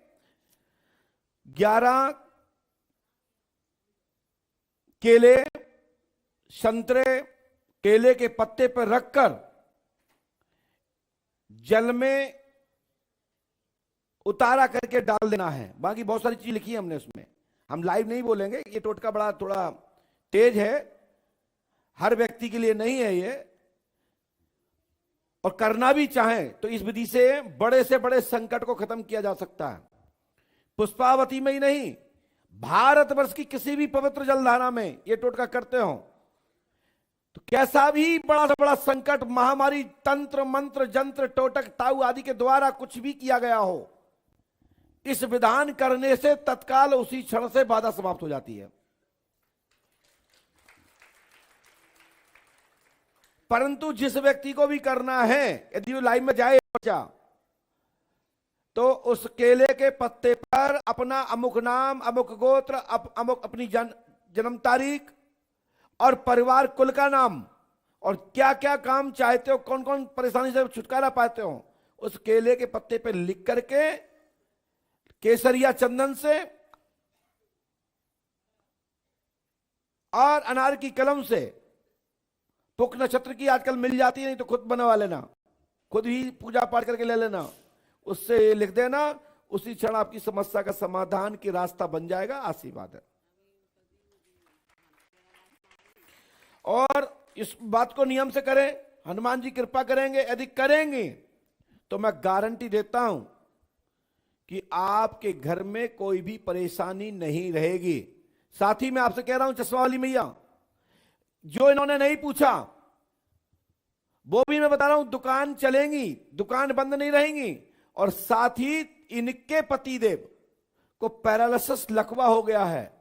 11 केले, संतरे केले के पत्ते पर रखकर जल में उतारा करके डाल देना है। बाकी बहुत सारी चीज लिखी है हमने उसमें, हम लाइव नहीं बोलेंगे, ये टोटका बड़ा थोड़ा तेज है, हर व्यक्ति के लिए नहीं है ये, और करना भी चाहे तो इस विधि से बड़े संकट को खत्म किया जा सकता है। पुष्पावती में ही नहीं, भारतवर्ष की किसी भी पवित्र जलधारा में ये टोटका करते हो तो कैसा भी बड़ा से बड़ा संकट, महामारी, तंत्र मंत्र जंत्र टोटक ताऊ आदि के द्वारा कुछ भी किया गया हो, इस विधान करने से तत्काल उसी क्षण से बाधा समाप्त हो जाती है। परंतु जिस व्यक्ति को भी करना है, यदि वो लाइन में जाए बच्चा, तो उस केले के पत्ते पर अपना अमुक नाम, अमुक गोत्र, अमुक अपनी जन्म तारीख और परिवार कुल का नाम और क्या क्या काम चाहते हो, कौन कौन परेशानी से छुटकारा पाते हो, उस केले के पत्ते पे लिख करके केसरिया चंदन से और अनार की कलम से, पुक नक्षत्र की आजकल मिल जाती है, नहीं तो खुद बनवा लेना, खुद ही पूजा पाठ करके ले लेना, उससे लिख देना, उसी क्षण आपकी समस्या का समाधान की रास्ता बन जाएगा। आशीर्वाद है। और इस बात को नियम से करें, हनुमान जी कृपा करेंगे, यदि करेंगे तो मैं गारंटी देता हूं कि आपके घर में कोई भी परेशानी नहीं रहेगी। साथ ही मैं आपसे कह रहा हूं, चश्मा वाली मैया, जो इन्होंने नहीं पूछा वो भी मैं बता रहा हूं, दुकान चलेंगी, दुकान बंद नहीं रहेंगी। और साथ ही इनके पतिदेव को पैरालिसिस लकवा हो गया है,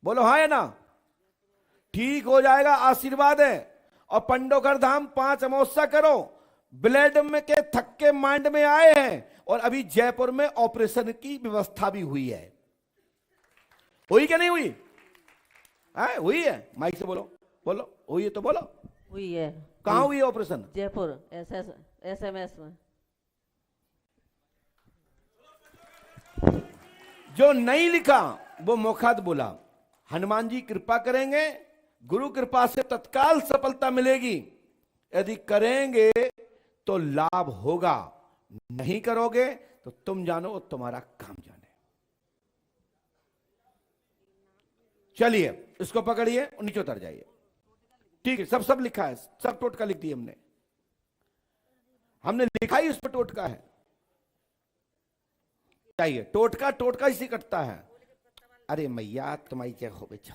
बोलो हाँ है ना, ठीक हो जाएगा, आशीर्वाद है। और पंडोकर धाम 5 अमावस्या करो, ब्लड में के थक्के माइंड में आए हैं और अभी जयपुर में ऑपरेशन की व्यवस्था भी हुई है। हुई क्या नहीं हुई? हुई है, माइक से बोलो, बोलो हुई है तो बोलो। हुई है। कहां हुई है ऑपरेशन? जयपुर SMS में। जो नहीं लिखा वो मुखात बोला। हनुमान जी कृपा करेंगे, गुरु कृपा से तत्काल सफलता मिलेगी। यदि करेंगे तो लाभ होगा, नहीं करोगे तो तुम जानो तुम्हारा काम जाने। चलिए इसको पकड़िए और नीचे उतर जाइए। ठीक है, सब लिखा है, सब टोटका लिख दिए हमने लिखा ही उस पर टोटका है। चाहिए टोटका इसी कटता है। अरे मैया तुम्हारी जय हो बेचा,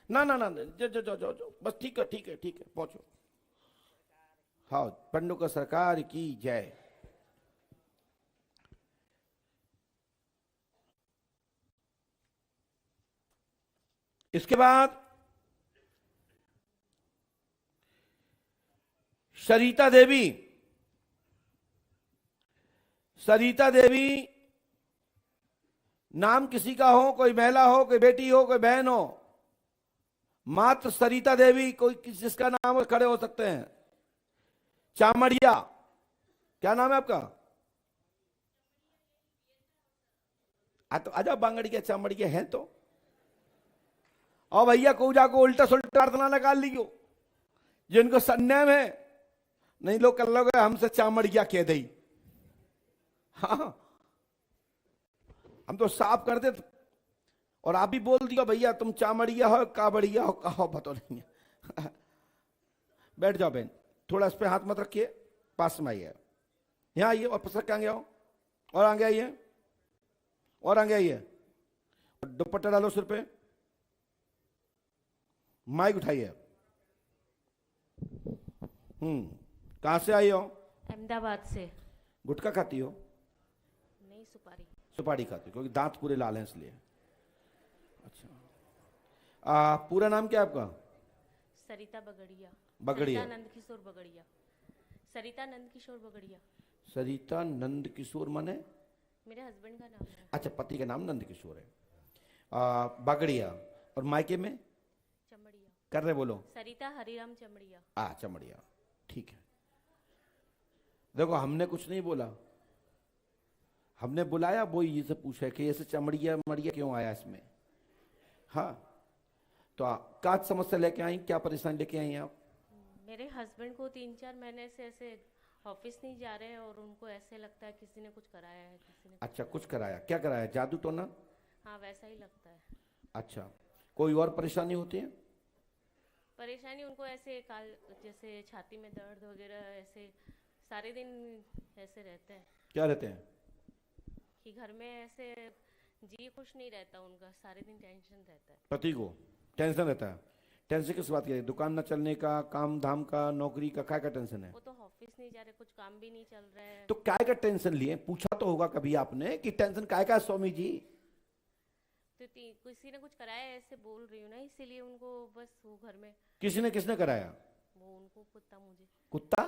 ना ना ना, जो बस ठीक है पहुंचो। हाँ, पंडुका सरकार की जय। इसके बाद सरिता देवी। सरिता देवी नाम किसी का हो, कोई महिला हो, कोई बेटी हो, कोई बहन हो, मात्र सरिता देवी, कोई जिसका नाम हो खड़े हो सकते हैं। चामड़िया, क्या नाम है आपका? तो आजा बांगड़िया चामड़िया है तो। और भैया कूजा को उल्टा सुल्टा अर्थ ना निकाल लियो, जिनको संज्ञा है नहीं लोग कर लोगे हमसे चामड़िया कह दई। हाँ, हम तो साफ कर दे। और आप भी बोल दिया भैया तुम चामड़िया हो, काबड़िया हो, कहो पता नहीं है। बैठ जाओ बहन, थोड़ा इस पे हाथ मत रखिए, पास में आइए, यहां आइए और पसक के आगे आओ, और आगे आइए, और आगे आइए, दुपट्टा डालो सिर पे, माइक उठाइए। कहां से आई हो? अहमदाबाद से। गुटखा खाती हो? नहीं, सुपारी। सुपारी खाती हो, क्योंकि दांत पूरे लाल हैं इसलिए। अच्छा, पूरा नाम क्या है आपका? सरिता बगड़िया। बगड़िया। सरिता नंद किशोर बगड़िया। सरिता नंद किशोर बगड़िया। सरिता नंद किशोर माने? मेरे हस्बैंड का नाम है। अच्छा, पति का नाम नंद किशोर है। बगड़िया। और मायके में? चमड़िया। कर रहे बोलो। सरिता हरिराम चमड़िया। चमड़िया, ठीक है। देखो हमने कुछ नहीं बोला, हमने बुलाया वो ये से पूछा कि ऐसे चमड़िया मड़िया क्यों आया इसमें। हाँ, तो क्या समस्या लेके आई, क्या परेशानी लेके आई आप? मेरे हस्बैंड को 3-4 महीने से ऐसे ऑफिस नहीं जा रहे हैं और उनको ऐसे लगता है किसी ने कुछ कराया है, किसी ने। अच्छा, कुछ कराया? क्या कराया? जादू टोना? हाँ, वैसा ही लगता है। अच्छा, कोई और परेशानी होती है? परेशानी उनको ऐसे जैसे छाती में दर्द वगैरह, ऐसे सारे दिन ऐसे रहते हैं। क्या रहते हैं? कि घर में ऐसे जी खुश नहीं रहता उनका, सारे दिन टेंशन रहता है। पति को टेंशन रहता है? टेंशन किस बात की? दुकान न चलने का, काम धाम का, नौकरी का, क्या टेंशन है? वो तो ऑफिस नहीं जा रहे, कुछ काम भी नहीं चल रहा है। तो क्या का टेंशन लिए? पूछा तो होगा कभी आपने कि टेंशन काय का स्वामी जी? तो किसी ने कुछ कराया है, ऐसे बोल रही हूँ ना, इसीलिए उनको बस वो घर में। किसने कराया? वो उनको पता, मुझे कुत्ता?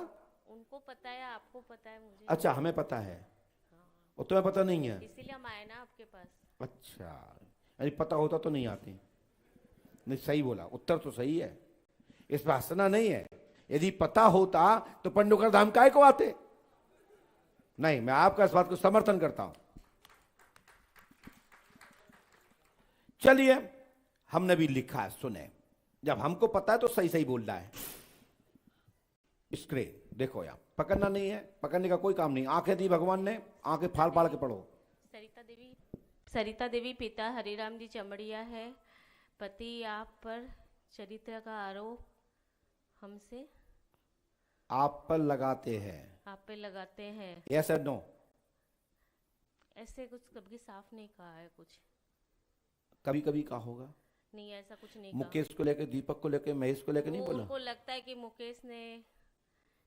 उनको पता है, आपको पता है, मुझे। अच्छा, हमें पता है। हाँ, और तुम्हें पता नहीं है? इसीलिए हम आए ना आपके पास। अच्छा, अरे पता होता तो नहीं आती। नहीं, सही बोला, उत्तर तो सही है, इस पर हंसना नहीं है। यदि पता होता तो पंडुका धाम काय को आते? नहीं, मैं आपका इस बात को समर्थन करता हूं। चलिए, हमने भी लिखा है, सुने। जब हमको पता है तो सही सही बोल रहा है। स्क्रीन देखो, यहां पकड़ना नहीं है, पकड़ने का कोई काम नहीं। आंखें दी भगवान ने, आंखें फाड़ फाड़ के पढ़ो। सरिता देवी पिता हरिराम जी चमड़िया है। पति आप पर चरित्र का आरोप हमसे आप पर लगाते हैं। आप पे लगाते हैं। यस और नो? ऐसे कुछ कभी साफ नहीं कहा है, कुछ कभी कभी कहा होगा। नहीं, ऐसा कुछ नहीं मुकेश को लेकर, दीपक को लेकर, महेश को लेकर नहीं बोला? उनको लगता है कि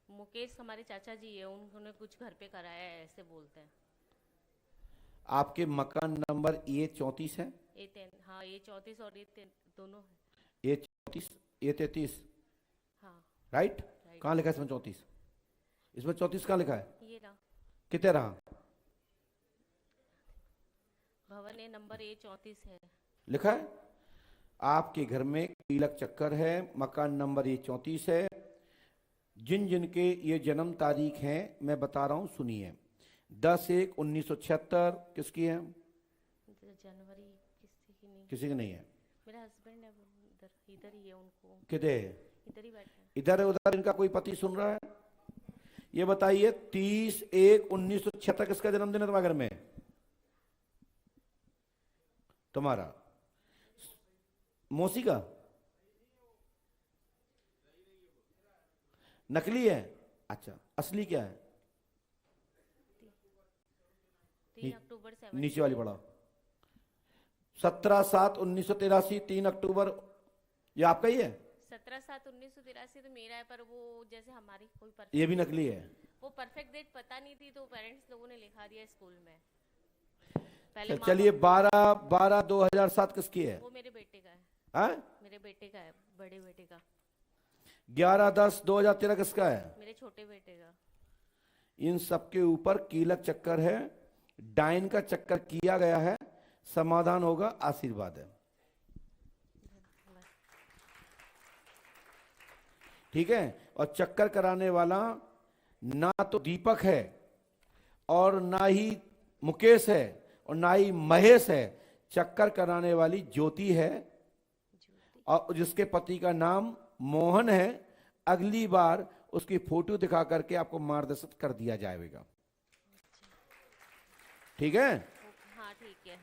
मुकेश हमारे चाचा जी है, उन्होंने कुछ घर पे कराया है, ऐसे बोलते हैं। आपके मकान नंबर A34 है? हाँ, A34 और दोनों है। A34, A33? हाँ, राइट। कहाँ लिखा है इसमें 34? इसमें 34 कहाँ लिखा है? ये रहा कितने रहा? भवन ए नंबर A34 है लिखा है। आपके घर में तिलक चक्कर है, मकान नंबर A34 है। जिन जिन के ये जन्म तारीख है मैं बता रहा हूं, सुनिए। 10/1/1976 किसकी है? जनवरी। किसी की नहीं। किसी की नहीं है। मेरा हस्बैंड है, इधर ही है, उनको कितने? इधर ही बैठे हैं। इधर है, उधर इनका कोई पति सुन रहा है? ये बताइए, 30/1/1976 किसका जन्मदिन है तुम्हारे घर में? तुम्हारा? मौसी का? नकली है? अच्छा, असली क्या है? 3 अक्टूबर 7। नीचे वाली पढ़ा। 17/7/1983, 3 अक्टूबर। ये आपका ही है? 17/7/1983 तो मेरा है, पर वो जैसे हमारी कोई ये भी परफेक्ट नकली है। वो परफेक्ट डेट पता नहीं थी, तो पेरेंट्स लोगों ने लिखा दिया स्कूल में। पहले माँ चलिए बाप- 12/12/2007 किसकी है? वो मेरे बेटे का है, हाँ? मेरे बेटे का है, बड़े बेटे का। 11/10/2013 किसका है? मेरे छोटे बेटे का। इन सबके ऊपर कीलक चक्कर है, डाइन का चक्कर किया गया है। समाधान होगा, आशीर्वाद है। ठीक है। और चक्कर कराने वाला ना तो दीपक है, और ना ही मुकेश है, और ना ही महेश है। चक्कर कराने वाली ज्योति है, और जिसके पति का नाम मोहन है। अगली बार उसकी फोटो दिखा करके आपको मार्गदर्शन कर दिया जाएगा। ठीक है, हाँ ठीक है,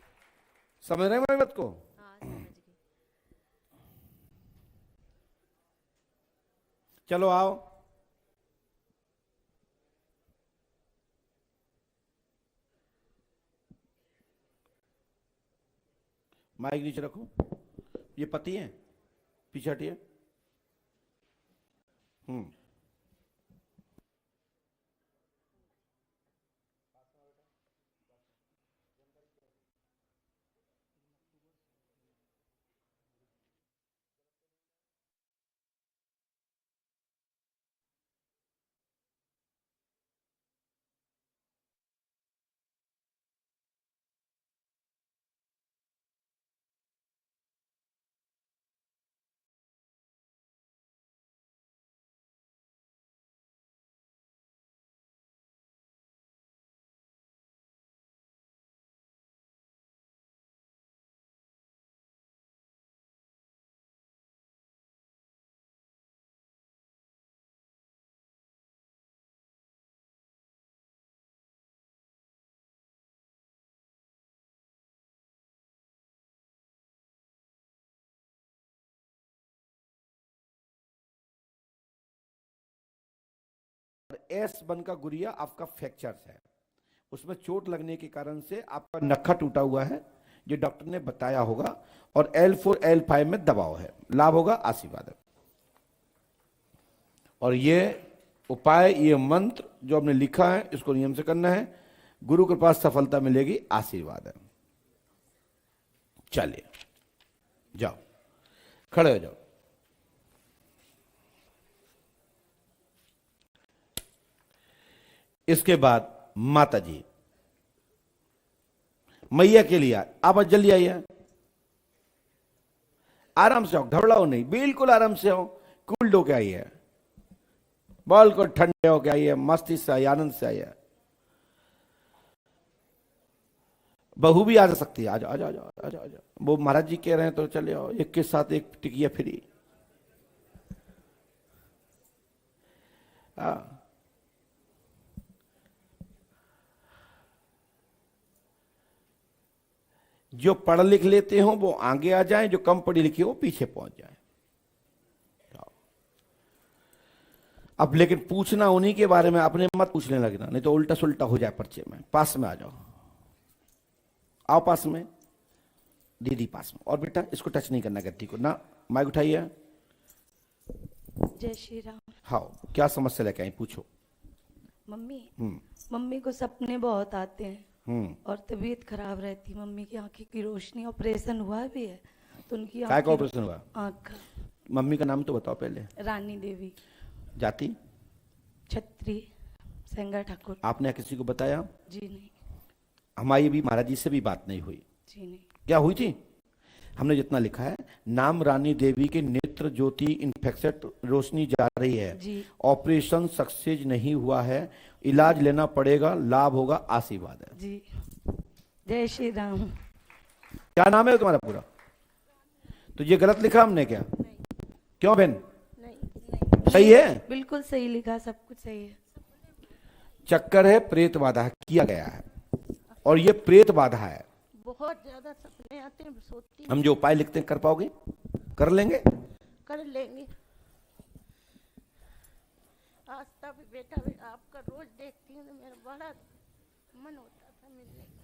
समझ रहे हैं मेरी बात को? हाँ समझ गई। चलो आओ। माइक नीचे रखो। ये पति है, पीछे हटिए। एस बन का गुड़िया आपका फ्रैक्चर है, उसमें चोट लगने के कारण से आपका नखा टूटा हुआ है, ये डॉक्टर ने बताया होगा। और L4 L5 में दबाव है, लाभ होगा, आशीर्वाद है। और ये उपाय, ये मंत्र जो आपने लिखा है, इसको नियम से करना है। गुरु के पास सफलता मिलेगी, आशीर्वाद है। चलिए जाओ, खड़े हो जाओ। इसके बाद माता जी मैया के लिए आप जल्दी आइए। आराम से आओ, घबराओ नहीं, बिल्कुल आराम से आओ, कूल्ड होके आइए, बॉल को ठंडे होके आइए, मस्ती से आइए, आनंद से आइए। बहू भी आ जा सकती है, आ जाओ आ जाओ आ जाओ आ जाओ। वो महाराज जी कह रहे हैं तो चले आओ, एक के साथ एक टिकिया फ्री। जो पढ़ लिख लेते हो वो आगे आ जाएं, जो कम पढ़ी लिखी हो वो पीछे पहुंच जाएं। अब लेकिन पूछना उन्हीं के बारे में, अपने मत पूछने लगना, नहीं तो उल्टा सुल्टा हो जाए पर्चे में। पास में आ जाओ, आओ पास में, दीदी पास में। और बेटा इसको टच नहीं करना गद्दी को ना। माइक उठाइए। जय श्री राम। हाँ, क्या समस्या लेके आई, पूछो। मम्मी को सपने बहुत आते हैं और तबीयत खराब रहती। मम्मी की आंखें की रोशनी, ऑपरेशन हुआ भी है तो उनकी काय का ऑपरेशन हुआ? आंख का। मम्मी का नाम तो बताओ पहले। रानी देवी। जाति? छत्री सेंगा ठाकुर। आपने किसी को बताया? जी नहीं। हमारी भी महाराज जी से भी बात नहीं हुई। जी नहीं। क्या हुई थी? हमने जितना लिखा है, नाम रानी देवी के नेत्र ज्योति इन्फेक्शन रोशनी जा रही है जी। ऑपरेशन सक्सेस नहीं हुआ है, इलाज लेना पड़ेगा, लाभ होगा, आशीर्वाद है जी। जय श्री राम। क्या नाम है तुम्हारा पूरा? तो ये गलत लिखा हमने क्या? क्यों बहन? नहीं, सही है, बिल्कुल सही लिखा, सब कुछ सही है। चक्कर है, प्रेत बाधा किया गया है, और ये प्रेत बाधा है। बहुत ज्यादा सपने आते हैं, सोती हम जो उपाय लिखते हैं कर पाओगे? कर लेंगे? कर लेंगे। आज तक बेटा भी आपका रोज देखती हूँ तो मेरा बड़ा मन होता था मिलने का।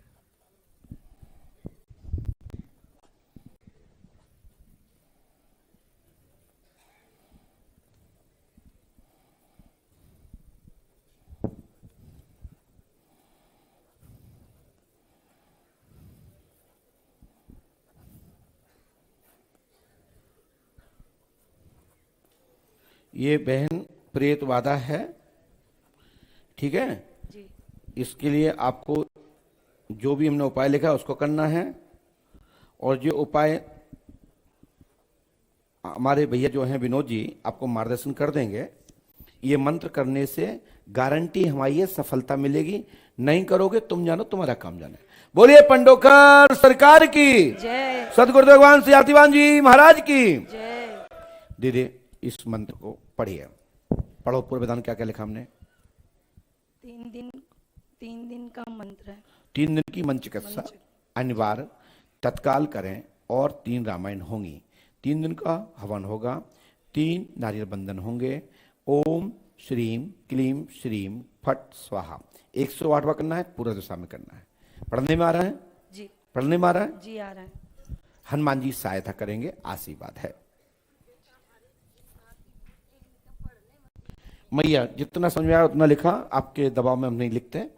ये बहन प्रेत बाधा है, ठीक है। जी। इसके लिए आपको जो भी हमने उपाय लिखा है उसको करना है, और जो उपाय हमारे भैया जो हैं विनोद जी आपको मार्गदर्शन कर देंगे। ये मंत्र करने से गारंटी हमारी है, सफलता मिलेगी। नहीं करोगे तुम जानो, तुम्हारा काम जाने। बोलिए पंडोकर सरकार की जय। सदगुरुदेव भगवान श्री आतिवान जी महाराज की जय। दीदी इस मंत्र को पढ़िए, पढ़ो। पूर्व विधान क्या क्या लिखा हमने? 3 दिन का मंत्र है। 3 दिन की मंच चिकित्सा अनिवार्य तत्काल करें, और 3 रामायण होंगी। 3 दिन का हवन होगा, 3 नारियल बंधन होंगे। ओम श्रीम क्लीम श्रीम फट स्वाहा 108 बार करना है, पूरा दिशा में करना है। पढ़ने में आ रहा है? जी। पढ़ने में आ रहा है? जी आ रहा है। हनुमान जी सहायता करेंगे, आशीर्वाद है। मैया जितना समझ में आया उतना लिखा, आपके दबाव में हम नहीं लिखते।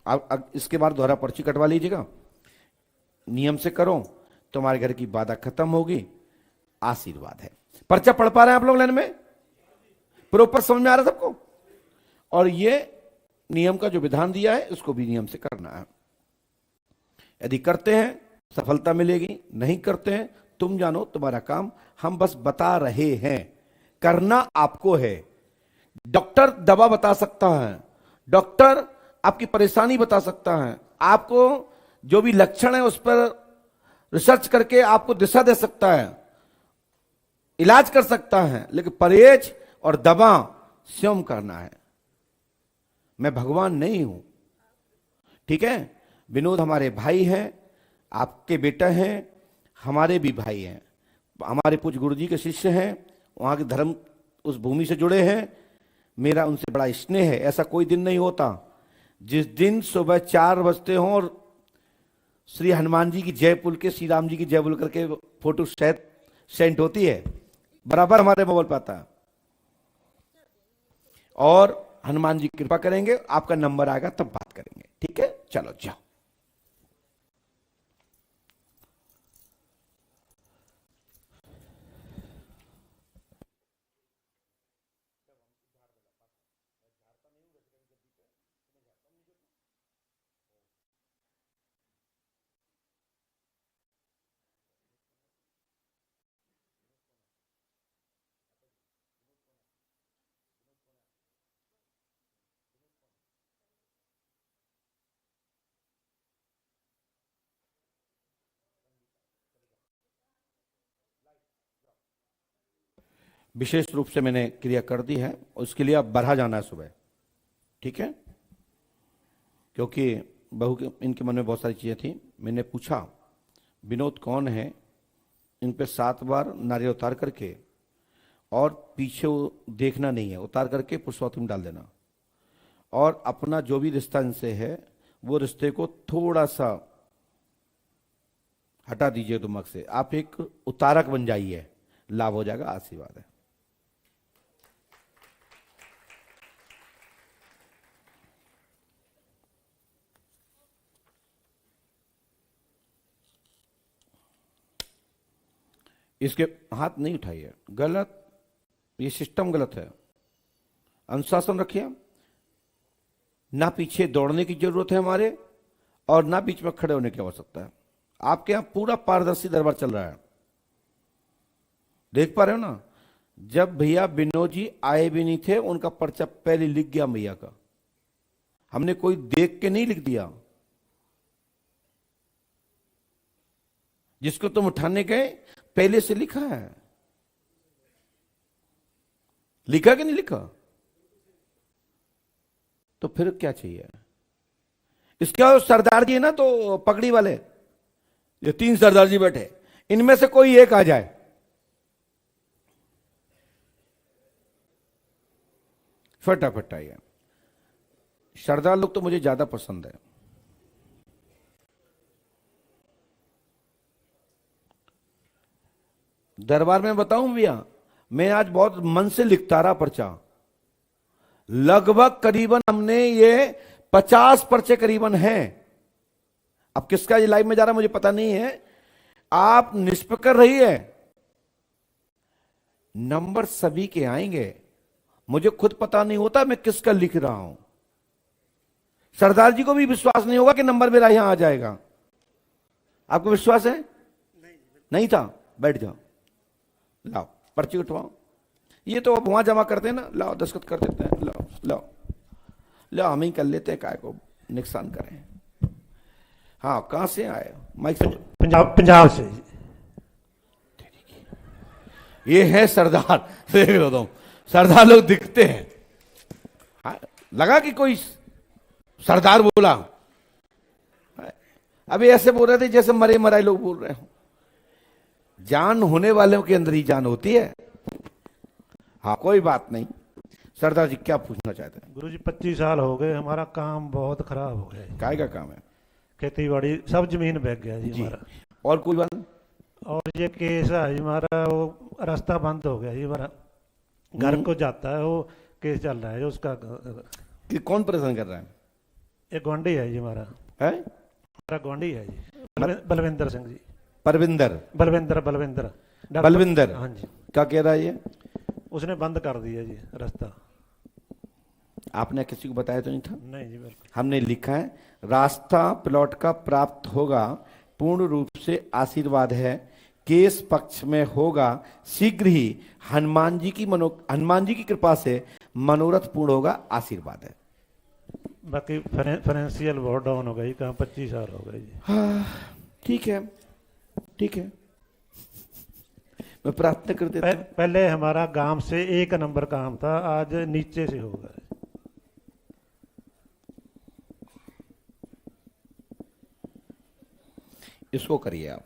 आप इसके बाद दोहरा पर्ची कटवा लीजिएगा। नियम से करो, तुम्हारे घर की बाधा खत्म होगी, आशीर्वाद है। पर्चा पढ़ पा रहे हैं आप लोग लाइन में? प्रॉपर समझ में आ रहा है सबको? और ये नियम का जो विधान दिया है उसको भी नियम से करना है। यदि करते हैं सफलता मिलेगी, नहीं करते हैं तुम जानो, तुम्हारा काम। हम बस बता रहे हैं, करना आपको है। डॉक्टर दवा बता सकता है, डॉक्टर आपकी परेशानी बता सकता है, आपको जो भी लक्षण है उस पर रिसर्च करके आपको दिशा दे सकता है, इलाज कर सकता है, लेकिन परहेज और दवा स्वयं करना है। मैं भगवान नहीं हूं, ठीक है। विनोद हमारे भाई हैं, आपके बेटा हैं, हमारे भी भाई हैं, हमारे पूज्य गुरु जी के शिष्य हैं, वहां के धर्म उस भूमि से जुड़े हैं। मेरा उनसे बड़ा स्नेह है। ऐसा कोई दिन नहीं होता जिस दिन सुबह 4 बजते हों और श्री हनुमान जी की जय बोल के, श्री राम जी की जय बोल करके फोटो सेंट होती है, बराबर हमारे मोबाइल पर आता है। और हनुमान जी कृपा करेंगे, आपका नंबर आएगा तब बात करेंगे, ठीक है। चलो जाओ। विशेष रूप से मैंने क्रिया कर दी है, उसके लिए आप बरहा जाना है सुबह, ठीक है। क्योंकि बहू के इनके मन में बहुत सारी चीजें थी। मैंने पूछा विनोद कौन है, इन पे 7 बार नारियल उतार करके, और पीछे देखना नहीं है, उतार करके पुष्पावती में डाल देना, और अपना जो भी रिश्ता इनसे है वो रिश्ते को थोड़ा सा हटा दीजिए दिमाग से। आप एक उतारक बन जाइए, लाभ हो जाएगा, आशीर्वाद है। इसके हाथ नहीं उठाइए, गलत, ये सिस्टम गलत है। अनुशासन रखिए। ना पीछे दौड़ने की जरूरत है हमारे, और ना बीच में खड़े होने की आवश्यकता है। आपके यहां पूरा पारदर्शी दरबार चल रहा है, देख पा रहे हो ना। जब भैया विनोद जी आए भी नहीं थे, उनका पर्चा पहले लिख गया भैया का, हमने कोई देख के नहीं लिख दिया। जिसको तुम उठाने गए पहले से लिखा है, लिखा कि नहीं लिखा? तो फिर क्या चाहिए? इसका सरदार जी है ना, तो पगड़ी वाले, ये 3 सरदार जी बैठे, इनमें से कोई एक आ जाए, फटाफट आइए। सरदार लोग तो मुझे ज्यादा पसंद है। दरबार में बताऊं भैया, मैं आज बहुत मन से लिखता रहा पर्चा। लगभग करीबन हमने ये 50 पर्चे करीबन हैं। अब किसका ये लाइव में जा रहा है मुझे पता नहीं है। आप निष्फिक्र रहिए, नंबर सभी के आएंगे, मुझे खुद पता नहीं होता मैं किसका लिख रहा हूं। सरदार जी को भी विश्वास नहीं होगा कि नंबर मेरा यहां आ जाएगा। आपको विश्वास है? नहीं था। बैठ जाओ, लाओ पर्ची उठवाओ। ये तो अब वहां जमा करते हैं ना, लाओ दस्तखत कर देते हैं, लाओ लाओ लाओ, हम ही कर लेते हैं, काय को नुकसान करें। हाँ, कहां से आए? माइक से। पंजाब से। ये है सरदार। देख लो तुम, सरदार लोग दिखते हैं। हाँ, लगा कि कोई सरदार बोला। अभी ऐसे बोल रहे थे जैसे मरे मराए लोग बोल रहे हो। जान होने वालों के अंदर ही जान होती है। हाँ, कोई बात नहीं। सरदार जी क्या पूछना चाहते हैं? गुरु जी 25 साल हो गए, हमारा काम बहुत खराब हो गया। काय का काम है? खेती बाड़ी सब जमीन बह गया जी हमारा। और कोई बात? और ये केस है जी हमारा, वो रास्ता बंद हो गया जी हमारा। घर को जाता है वो केस चल रहा है जो उसका। कि कौन परेशान कर रहा है? एक गुआंढी है जी हमारा। है? हमारा गुआंढी है जी, बलविंदर सिंह जी। परविंदर? बलविंदर बलविंदर। हाँ जी। क्या कह रहा है ये? उसने बंद कर दिया जी रास्ता। आपने किसी को बताया तो नहीं था? नहीं जी, बिल्कुल। हमने लिखा है रास्ता प्लॉट का प्राप्त होगा, पूर्ण रूप से आशीर्वाद है, केस पक्ष में होगा शीघ्र ही, हनुमान जी की कृपा से मनोरथ पूर्ण होगा, आशीर्वाद है। बाकी फाइनेंशियल बहुत डाउन हो गई, कहाँ 25 साल हो गए जी। हाँ, ठीक है ठीक है, मैं प्रार्थना कर देता हूं। पहले हमारा गांव से 1 नंबर काम था, आज नीचे से होगा। इसको करिए आप।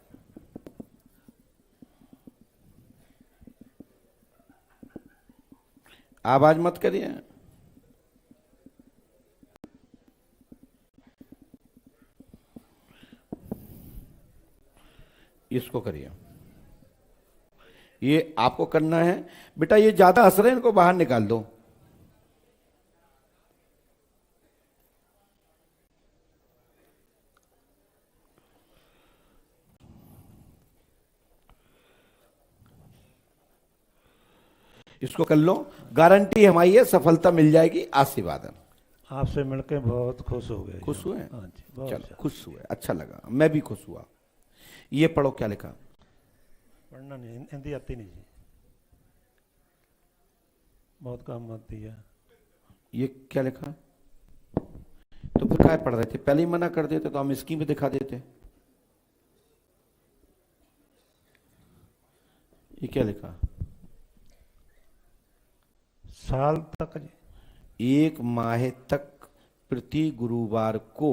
आवाज मत करिए। इसको करिए। ये आपको करना है बेटा। ये ज्यादा हंस रहे हैं, इनको बाहर निकाल दो। इसको कर लो, गारंटी हमारी है, सफलता मिल जाएगी, आशीर्वाद है। आपसे मिलकर बहुत खुश हो गए। खुश हुए? हाँ जी, बहुत चलो, अच्छा। खुश हुए, अच्छा लगा, मैं भी खुश हुआ। ये पढ़ो, क्या लिखा? पढ़ना नहीं, हिंदी आती नहीं जी, बहुत कम आती है। ये क्या लिखा? तो फिर क्या पढ़ रहे थे? पहले ही मना कर देते तो हम स्कीम दिखा देते। ये क्या लिखा? साल तक जी, 1 माह तक प्रति गुरुवार को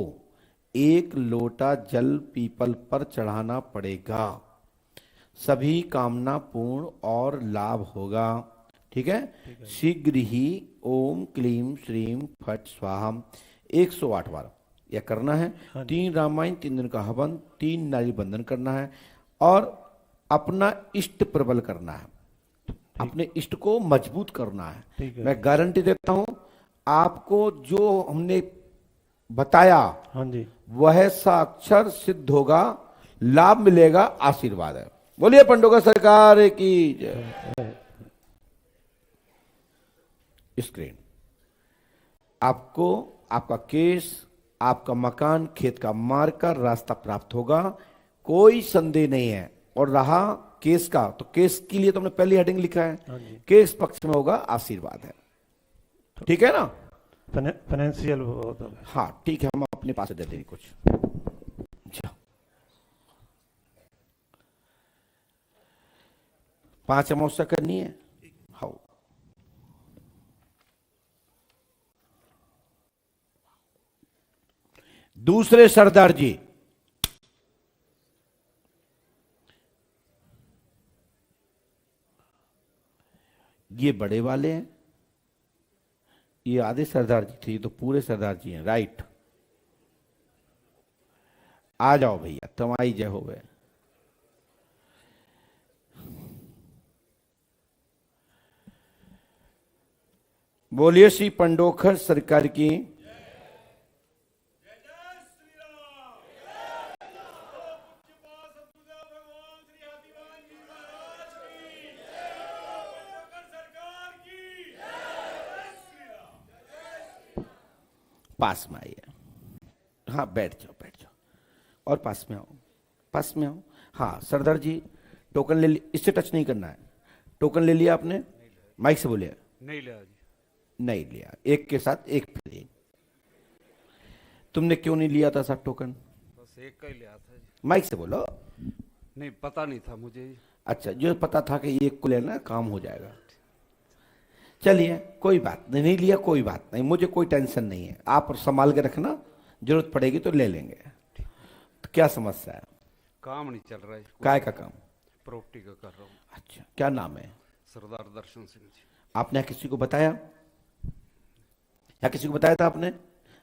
1 लोटा जल पीपल पर चढ़ाना पड़ेगा, सभी कामना पूर्ण और लाभ होगा। ठीक है? शीघ्र ही ओम क्लीम श्रीम फट स्वाहा 108 बार यह करना है। 3 रामायण, 3 दिन का हवन, 3 नारी बंधन करना है और अपना इष्ट प्रबल करना है, अपने इष्ट को मजबूत करना है। मैं गारंटी देता हूं आपको, जो हमने बताया हाँ जी, वह साक्षर सिद्ध होगा, लाभ मिलेगा, आशीर्वाद है। बोलिए पंडोगा सरकार की जय। स्क्रीन आपको आपका केस, आपका मकान, खेत का मार्कर, रास्ता प्राप्त होगा, कोई संदेह नहीं है। और रहा केस का, तो केस के लिए तुमने पहली हेडिंग लिखा है, केस पक्ष में होगा, आशीर्वाद है। ठीक है ना? फाइनेंशियल बहुत हो गया। हाँ ठीक है, हम अपने पास से दे देंगे कुछ। अच्छा, 5 अमावस्या करनी है। हाँ, दूसरे सरदार जी, ये बड़े वाले हैं, ये आधे सरदार जी थे, ये तो पूरे सरदार जी हैं। राइट, आ जाओ भैया, तुम्हारी जय हो गए। बोलिए श्री पंडोखर सरकार की। पास में आइए। हाँ बैठ जाओ बैठ जाओ, और पास में आओ, पास में आओ। हाँ सरदार जी टोकन ले लिया, इससे टच नहीं करना है। टोकन ले लिया आपने? माइक से बोलिए। नहीं लिया जी। नहीं लिया, एक के साथ एक फ्री। तुमने क्यों नहीं लिया था साहब टोकन? बस एक का ही लिया था जी। माइक से बोलो। नहीं पता नहीं था मुझे। अच्छा, जो पता था कि ये एक को लेना, काम हो जाएगा। चलिए कोई बात नहीं, नहीं लिया कोई बात नहीं, मुझे कोई टेंशन नहीं है। आप संभाल के रखना, जरूरत पड़ेगी तो ले लेंगे। तो क्या समस्या है? काम नहीं चल रहा है। काय का काम? प्रॉपर्टी का कर रहा हूँ। अच्छा, क्या नाम है? सरदार दर्शन सिंह जी। आपने यहाँ किसी को बताया? या किसी को बताया था आपने?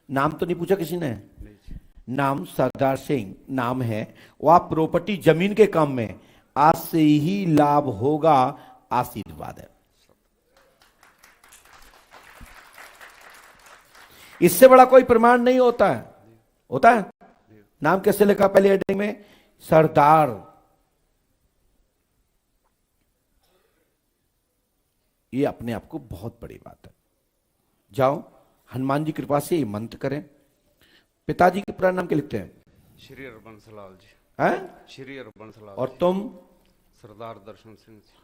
नाम तो नहीं पूछा किसी ने? नहीं जी। नाम सरदार सिंह नाम है। वो आप प्रॉपर्टी जमीन के काम में आज से ही लाभ होगा, आशीर्वाद है। इससे बड़ा कोई प्रमाण नहीं होता है। होता है? नाम कैसे लिखा पहले हेडिंग में? सरदार। ये अपने आप को बहुत बड़ी बात है। जाओ हनुमान जी की कृपा से ये मंत्र करें। पिताजी के पूरा नाम क्या लिखते हैं? श्री हरबंसलाल जी। हैं? श्री हरबंसलाल। और तुम? सरदार दर्शन सिंह जी।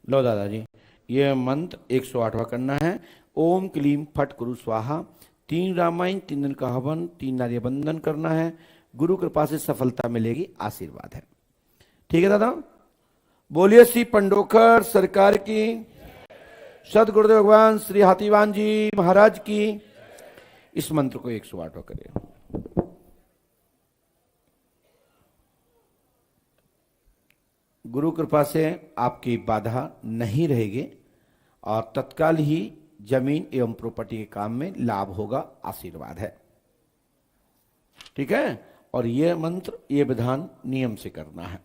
लो दादाजी, ये मंत्र 108वां करना है। ओम क्लीम फट गुरु स्वाहा। 3 रामायण, 3 दिन का हवन, 3 नारिय बंधन करना है। गुरु कृपा से सफलता मिलेगी, आशीर्वाद है। ठीक है दादा? बोलिए श्री पंडोकर सरकार की, सदगुरुदेव भगवान श्री हाथीवान जी महाराज की। इस मंत्र को 108वां करिए। गुरु कृपा से आपकी बाधा नहीं रहेगी और तत्काल ही जमीन एवं प्रॉपर्टी के काम में लाभ होगा, आशीर्वाद है। ठीक है? और ये मंत्र, ये विधान नियम से करना है।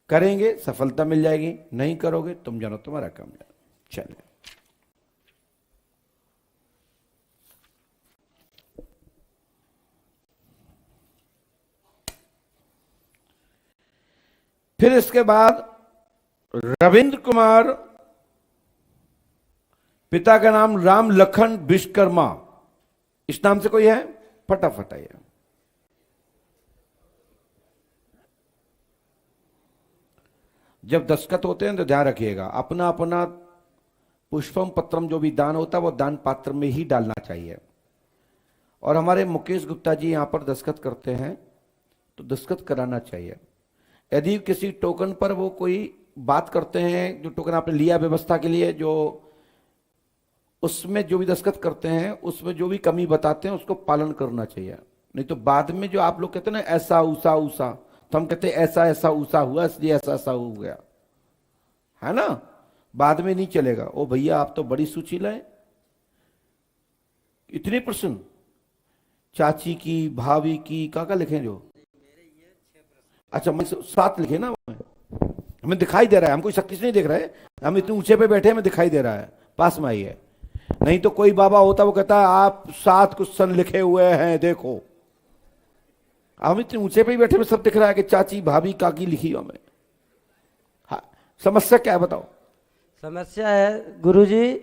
करेंगे सफलता मिल जाएगी, नहीं करोगे तुम जानो तुम्हारा काम जाए। चलिए फिर इसके बाद रविंद्र कुमार, पिता का नाम राम लखन विश्वकर्मा। इस नाम से कोई है? फटाफट आइए। जब दस्तखत होते हैं तो ध्यान रखिएगा, अपना अपना पुष्पम पत्रम जो भी दान होता है वो दान पात्र में ही डालना चाहिए। और हमारे मुकेश गुप्ता जी यहां पर दस्तखत करते हैं तो दस्तखत कराना चाहिए। यदि किसी टोकन पर वो कोई बात करते हैं, जो टोकन आपने लिया व्यवस्था के लिए, जो उसमें जो भी दस्तखत करते हैं उसमें जो भी कमी बताते हैं उसको पालन करना चाहिए। नहीं तो बाद में जो आप लोग कहते हैं ना ऐसा ऊसा ऊसा, तो हम कहते हैं ऐसा ऐसा ऊसा हुआ इसलिए ऐसा ऐसा हो गया, है ना? बाद में नहीं चलेगा। ओ भैया आप तो बड़ी सुशीला है, इतने प्रश्न चाची की, भाभी की, काका लिखे जो? अच्छा मैं 7 लिखे ना, हमें दिखाई दे रहा है, हम कोई शक्ति से नहीं देख रहे, हम इतने ऊंचे पे बैठे हमें दिखाई दे रहा है। पास में आइए। नहीं तो कोई बाबा होता वो कहता है आप 7 क्वेश्चन लिखे हुए हैं देखो। हम इतने ऊंचे पे ही बैठे में सब दिख रहा है कि चाची भाभी काकी लिखी हमें। हाँ, समस्या क्या है बताओ? समस्या है गुरुजी,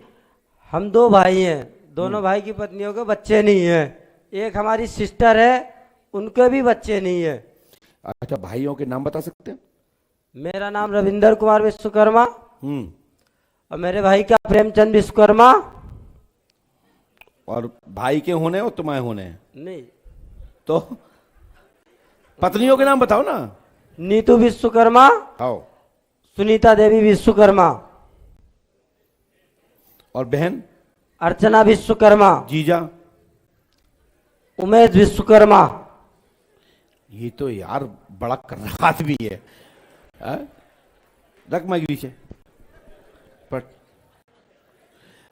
हम 2 भाई हैं, दोनों भाई की पत्नियों के बच्चे नहीं है। एक हमारी सिस्टर है, उनके भी बच्चे नहीं है। अच्छा, भाइयों के नाम बता सकते हैं? मेरा नाम रविंदर कुमार विश्वकर्मा और मेरे भाई का प्रेमचंद विश्वकर्मा। और भाई के होने और तुम्हारे होने? नहीं। तो पत्नियों के नाम बताओ ना। नीतू विश्वकर्मा, आओ। सुनीता देवी विश्वकर्मा। और बहन? अर्चना विश्वकर्मा। जीजा? उमेश विश्वकर्मा। ये तो यार बड़ा कर्रा आदमी है। रख मैं पीछे पट।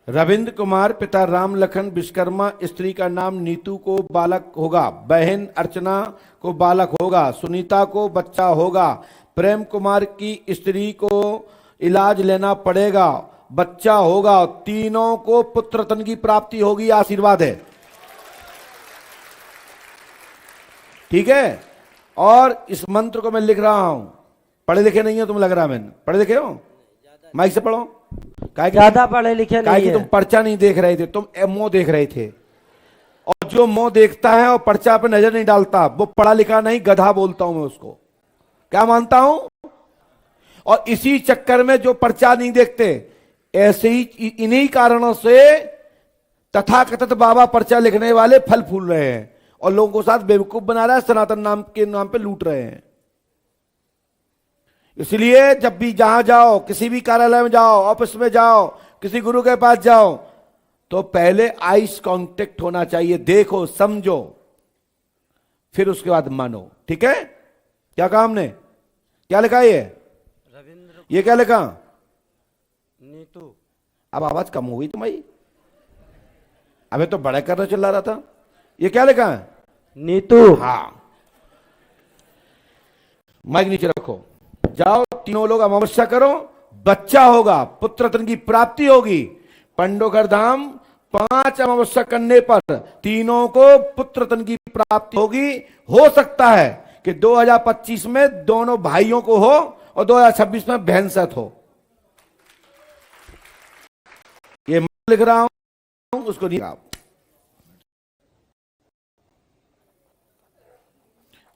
रविंद्र कुमार, पिता राम लखन विश्वकर्मा, स्त्री का नाम नीतू को बालक होगा, बहन अर्चना को बालक होगा, सुनीता को बच्चा होगा, प्रेम कुमार की स्त्री को इलाज लेना पड़ेगा, बच्चा होगा, तीनों को पुत्र रत्न की प्राप्ति होगी, आशीर्वाद है। ठीक है। और इस मंत्र को मैं लिख रहा हूं, पढ़े लिखे नहीं हो तुम, लग रहा मैंने, पढ़े लिखे हो? माइक से पढ़ो। ज्यादा पढ़े लिखे नहीं है। तुम पर्चा नहीं देख रहे थे, तुम एमओ देख रहे थे, और जो मुंह देखता है और पर्चा पे नजर नहीं डालता वो पढ़ा लिखा नहीं, गधा बोलता हूं मैं उसको, क्या मानता हूं। और इसी चक्कर में जो पर्चा नहीं देखते, ऐसे ही इन्हीं कारणों से तथाकथित बाबा पर्चा लिखने वाले फल फूल रहे हैं और लोगों को साथ बेवकूफ बना रहा है, सनातन नाम के नाम पे लूट रहे हैं। इसलिए जब भी जहां जाओ, किसी भी कार्यालय में जाओ, ऑफिस में जाओ, किसी गुरु के पास जाओ, तो पहले आइस कांटेक्ट होना चाहिए, देखो समझो, फिर उसके बाद मानो। ठीक है। क्या कहा हमने? क्या लिखा ये क्या लिखा? नीतू। अब आवाज कम हो गई तुम्हारी, अबे तो बड़ा करना चल रहा था। ये क्या लिखा है? नीतू। हाँ, माइक नीचे रखो। जाओ, तीनों लोग अमावस्या करो, बच्चा होगा, पुत्र रत्न की प्राप्ति होगी। पंडोकर धाम 5 अमावस्या करने पर तीनों को पुत्र रत्न की प्राप्ति होगी। हो सकता है कि 2025 में दोनों भाइयों को हो और 2026 में बहन साथ हो। ये मैं लिख रहा हूं, उसको नहीं।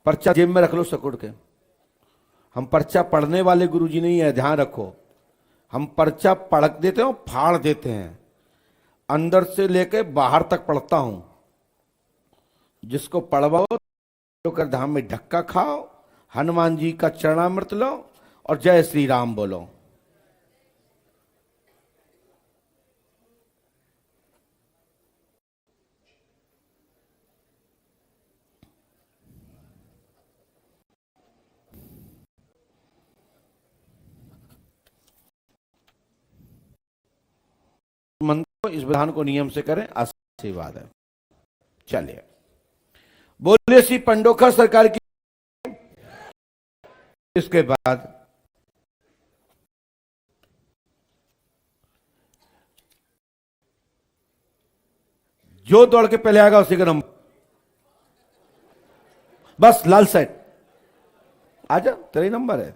पर्चा जेब में रख लो सकुड़ के। हम पर्चा पढ़ने वाले गुरुजी नहीं है, ध्यान रखो। हम पर्चा पढ़ देते हैं, फाड़ देते हैं, अंदर से लेके बाहर तक पढ़ता हूं। जिसको पढ़वाओ तो कर धाम में ढक्का खाओ, हनुमान जी का चरणामृत लो और जय श्री राम बोलो। मंत्र इस विधान को नियम से करें, आशीर्वाद है। चलिए, बोलिए श्री पंडोखर सरकार की। इसके बाद जो दौड़ के पहले आएगा उसी का नंबर। बस लाल सेट आजा, तेरा ही नंबर है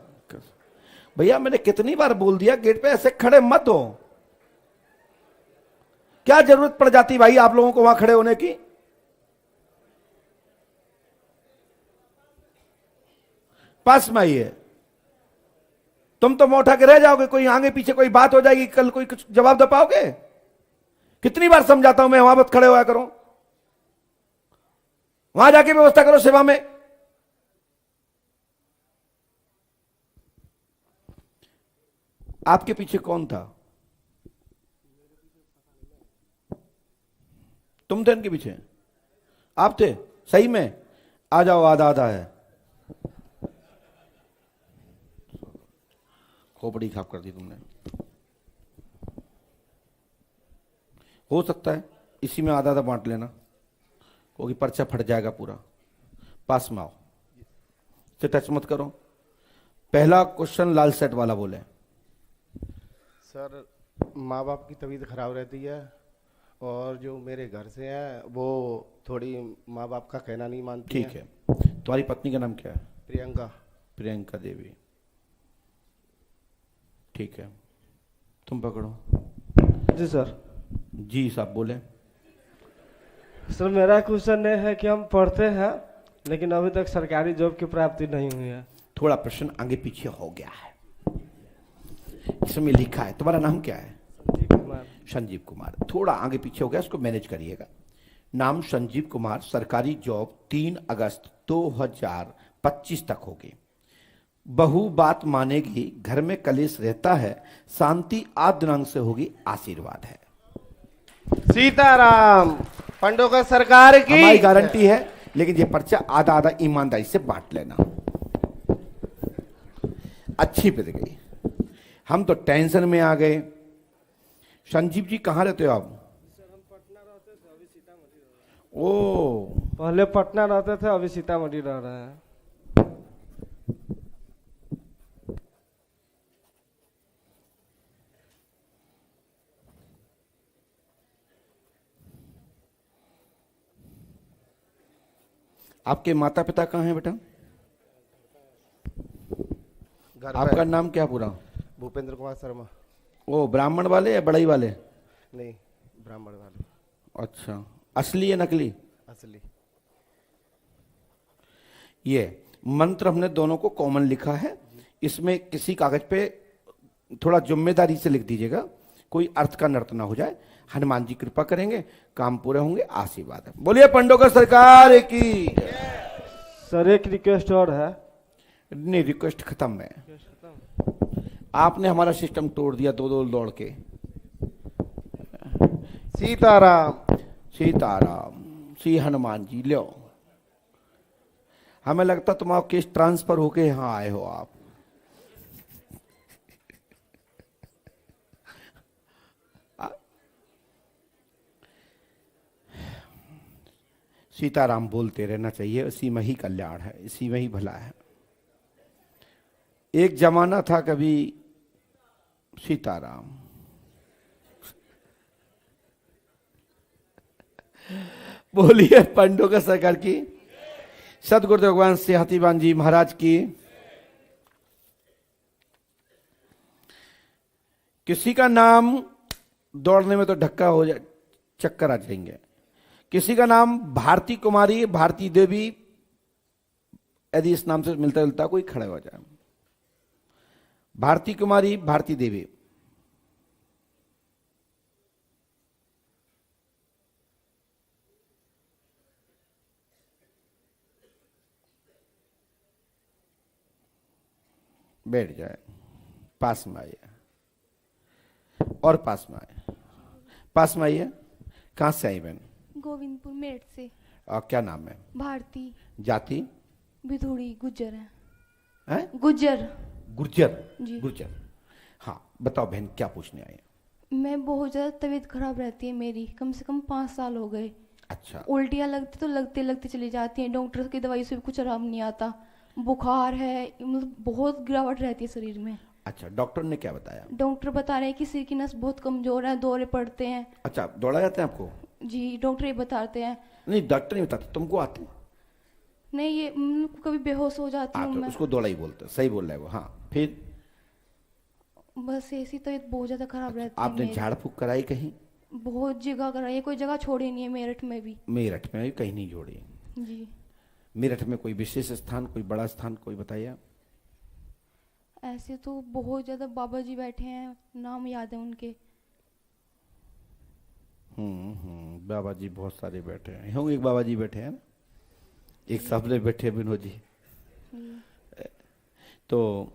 भैया। मैंने कितनी बार बोल दिया, गेट पे ऐसे खड़े मत हो। क्या जरूरत पड़ जाती भाई आप लोगों को वहां खड़े होने की? पास में आइए। तुम तो मोटा के रह जाओगे, कोई आगे पीछे कोई बात हो जाएगी, कल कोई कुछ जवाब दे पाओगे? कितनी बार समझाता हूं मैं, वहां मत खड़े होया करो, वहां जाके व्यवस्था करो सेवा में। आपके पीछे कौन था? तुम थे इनके पीछे? आप थे? सही में? आ जाओ, आधा आधा है। खोपड़ी खाप कर दी तुमने। हो सकता है इसी में आधा आधा बांट लेना, क्योंकि पर्चा फट जाएगा पूरा। पास में आओ, से टच मत करो। पहला क्वेश्चन लाल सेट वाला बोले। सर, माँ बाप की तबीयत खराब रहती है और जो मेरे घर से हैं वो थोड़ी माँ बाप का कहना नहीं मानती। ठीक है। तुम्हारी पत्नी का नाम क्या है? प्रियंका। प्रियंका देवी। ठीक है, तुम पकड़ो। जी सर। जी साहब बोले। सर, मेरा क्वेश्चन ये है कि हम पढ़ते हैं लेकिन अभी तक सरकारी जॉब की प्राप्ति नहीं हुई है। थोड़ा प्रश्न आगे पीछे हो गया है, इसमें लिखा है। तुम्हारा नाम क्या है? संजीव कुमार। थोड़ा आगे पीछे हो गया, इसको मैनेज करिएगा। नाम संजीव कुमार, सरकारी जॉब 3 अगस्त 2025 तक होगी। बहू बात मानेगी, घर में कलेश रहता है, शांति आद दिनांक से होगी, आशीर्वाद है। सीताराम। पंडोकर सरकार की हमारी गारंटी है, लेकिन ये पर्चा आधा आधा ईमानदारी से बांट लेना। अच्छी पिट गई, हम तो टेंशन में आ गए। संजीव जी कहाँ रहते हो आप? ओ, पहले पटना रहते थे, अभी सीतामढ़ी रह रहे हैं। आपके माता पिता कहाँ हैं बेटा? घर आपका पे नाम क्या पूरा? भूपेंद्र कुमार शर्मा। ओ, ब्राह्मण वाले या बड़ई वाले? नहीं, ब्राह्मण वाले। अच्छा, असली या नकली? असली। ये मंत्र हमने दोनों को कॉमन लिखा है, इसमें किसी कागज पे थोड़ा जिम्मेदारी से लिख दीजिएगा, कोई अर्थ का नर्त ना हो जाए। हनुमान जी कृपा करेंगे, काम पूरे होंगे, आशीर्वाद है। बोलिए पंडोकर सरकार की। सर एक रिक्वेस्ट और है। नहीं, रिक्वेस्ट खत्म है। आपने हमारा सिस्टम तोड़ दिया दो दौड़ के। सीताराम। सीताराम, श्री हनुमान जी लो। हमें लगता तुम्हारा केस ट्रांसफर होके यहां आए हो आप। सीताराम बोलते रहना चाहिए, इसी में ही कल्याण है, इसी में ही भला है। एक जमाना था कभी सीताराम। बोलिए पंडोकर सरकार की। सदगुरुदेव भगवान सिंहातीबान जी महाराज की। किसी का नाम दौड़ने में तो धक्का हो जाए, चक्कर आ जाएंगे। किसी का नाम भारती कुमारी, भारती देवी, यदि इस नाम से मिलता जुलता कोई खड़े हो जाए। भारती कुमारी, भारती देवी। बैठ जाए, पास में आइए और पास में आइए, पास में आइए। कहां से आई बहन? गोविंदपुर मेरठ से। और क्या नाम है? भारती। जाति? बिधुड़ी, गुज्जर है? गुज्जर। गुर्जर जी। गुर्जर। हाँ बताओ बहन, क्या पूछने आए? मैं बहुत ज़्यादा तबीयत खराब रहती है मेरी, कम से कम 5 साल हो गए। अच्छा। उल्टियाँ लगती तो लगते लगते चली जाती हैं, डॉक्टर की दवाई से भी कुछ आराम नहीं आता। बुखार है, मतलब बहुत गिरावट रहती है शरीर में। अच्छा, डॉक्टर ने क्या बताया? डॉक्टर बता रहे हैं कि सिर की नस बहुत कमजोर है, दौरे पड़ते हैं। अच्छा, दौड़ा जाते हैं आपको? जी, डॉक्टर ये बताते हैं। नहीं, डॉक्टर नहीं बताते, तुमको आते? नहीं, ये कभी बेहोश हो जाती हूँ तो मैं। उसको दौड़ा ही बोलते, सही बोल रहा है वो। हाँ, फिर? बस ऐसी तबीयत बहुत ज्यादा खराब रहती है आपने मेरी। झाड़ फूक कराई कहीं? बहुत जगह कराई है, कोई जगह छोड़ी नहीं है मेरठ में भी। मेरठ में भी कहीं नहीं जोड़ी? जी। मेरठ में कोई विशेष स्थान, कोई बड़ा स्थान कोई बताइए? ऐसे तो बहुत ज्यादा बाबा जी बैठे हैं, नाम याद है उनके। बाबा जी बहुत सारे बैठे हैं। एक बाबा जी बैठे हैं ना, एक सामने बैठे हैं विनोद जी। तो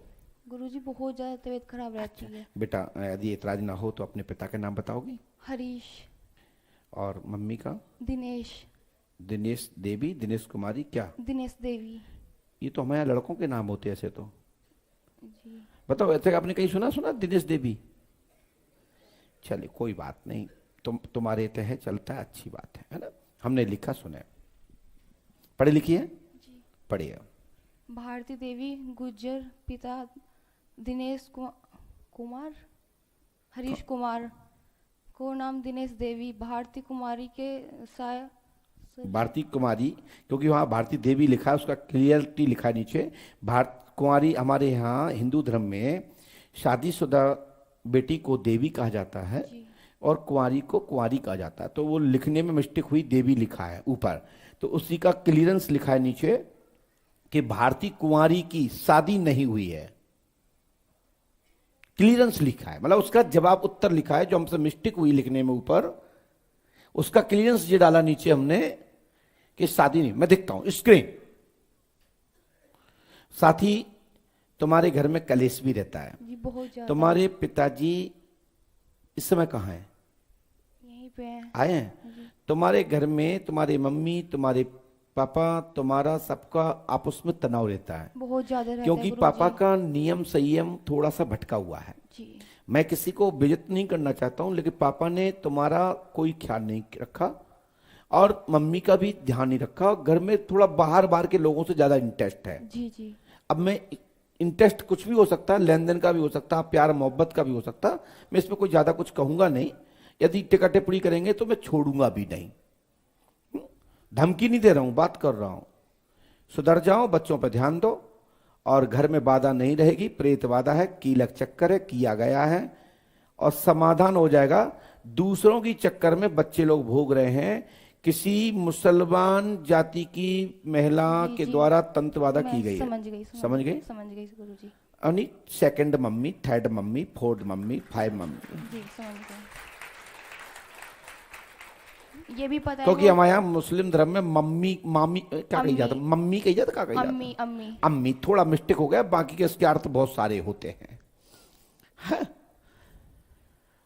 गुरुजी बहुत ज्यादा तबीयत खराब रहती है। बेटा यदि एतराज ना हो तो अपने पिता का नाम बताओगी? हरीश। और मम्मी का? दिनेश। दिनेश देवी, दिनेश कुमारी, क्या? दिनेश देवी। ये तो हमारे लड़कों के नाम होते ऐसे तो। जी। बताओ, ऐसे आपने कहीं सुना दिनेश देवी? चलिए कोई बात नहीं, तुम्हारे तह चलता है, अच्छी बात है ना। हमने लिखा सुने, पढ़े लिखी है? पढ़िए। भारती देवी, गुज्जर, पिता दिनेश कुमार, हरीश कुमार को नाम दिनेश देवी, भारती कुमारी के साया। भारती कुमारी, क्योंकि वहाँ भारती देवी लिखा है, उसका क्लियरिटी लिखा है नीचे। भारत कुमारी हमारे यहाँ हिंदू धर्म में शादीशुदा बेटी को देवी कहा जाता है और कुंवारी को कुंवारी कहा जाता है। तो वो लिखने में मिस्टेक हुई, देवी लिखा है ऊपर, तो उसी का क्लियरेंस लिखा है नीचे कि भारती कुंवारी की शादी नहीं हुई है। क्लियरेंस लिखा है, मतलब उसका जवाब उत्तर लिखा है, जो हमसे मिस्टेक हुई लिखने में ऊपर, उसका क्लियरेंस ये डाला नीचे हमने कि शादी नहीं। मैं देखता हूं स्क्रीन। साथ ही तुम्हारे घर में कलेश भी रहता है जी, बहुत ज्यादा। तुम्हारे पिताजी इस समय कहाँ हैं? यहीं पे हैं। आए हैं? तुम्हारे घर में तुम्हारे मम्मी, तुम्हारे पापा तुम्हारा सबका आपस में तनाव रहता है, बहुत ज्यादा रहता क्योंकि है पापा गुरुजी। का नियम संयम थोड़ा सा भटका हुआ है। जी मैं किसी को बेइज्जत नहीं करना चाहता हूं, लेकिन पापा ने तुम्हारा कोई ख्याल नहीं रखा और मम्मी का भी ध्यान नहीं रखा। घर में थोड़ा बाहर बाहर के लोगों से ज्यादा इंटरेस्ट है। जी जी अब मैं इंटरेस्ट कुछ भी हो सकता है, लेन देन का भी हो सकता है, प्यार मोहब्बत का भी हो सकता है। मैं इसमें कोई ज्यादा कुछ कहूंगा नहीं। यदि टिकट टिप्पणी करेंगे तो मैं छोड़ूंगा भी नहीं। धमकी नहीं दे रहा हूं, बात कर रहा हूं। सुधर जाओ, बच्चों पर ध्यान दो और घर में बाधा नहीं रहेगी। प्रेत बाधा है, कीलक चक्कर है, किया गया है और समाधान हो जाएगा। दूसरों की चक्कर में बच्चे लोग भोग रहे हैं। किसी मुसलमान जाति की महिला के द्वारा तंत्र बाधा की गई है। समझ गई समझ गई गुरुजी। यानी second mummy, third mummy, fourth mummy, 5 mummy. जी समझ गई। ये भी पता है क्योंकि हमारे यहाँ मुस्लिम धर्म में मम्मी मामी क्या कही जाता, मम्मी कही जाता, क्या कही जाता, अम्मी अम्मी अम्मी। थोड़ा मिस्टेक हो गया, बाकी के इसके अर्थ बहुत सारे होते हैं।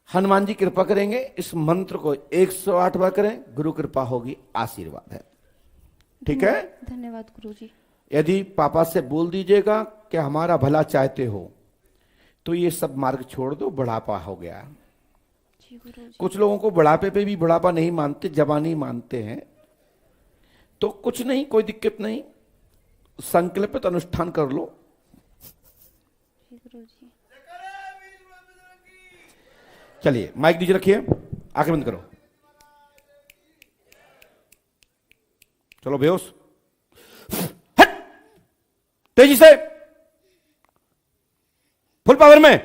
हनुमान जी कृपा करेंगे। इस मंत्र को 108 बार करें, गुरु कृपा होगी, आशीर्वाद है। ठीक है, धन्यवाद गुरुजी। यदि पापा से बोल दीजिएगा कि हमारा भला चाहते हो तो ये सब मार्ग छोड़ दो, बुढ़ापा हो गया। जी गुरुजी। कुछ लोगों को बुढ़ापे पे भी बुढ़ापा नहीं मानते, जवानी मानते हैं। तो कुछ नहीं, कोई दिक्कत नहीं, संकल्पित अनुष्ठान कर लो। जी गुरुजी। चलिए माइक नीचे रखिए, आंखें बंद करो। चलो बेहोश, हट, तेजी से, फुल पावर में,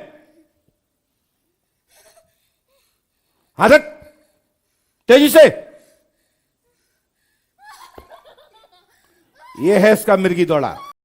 हाथ हट, तेजी से। ये है इसका मिर्गी दौड़ा।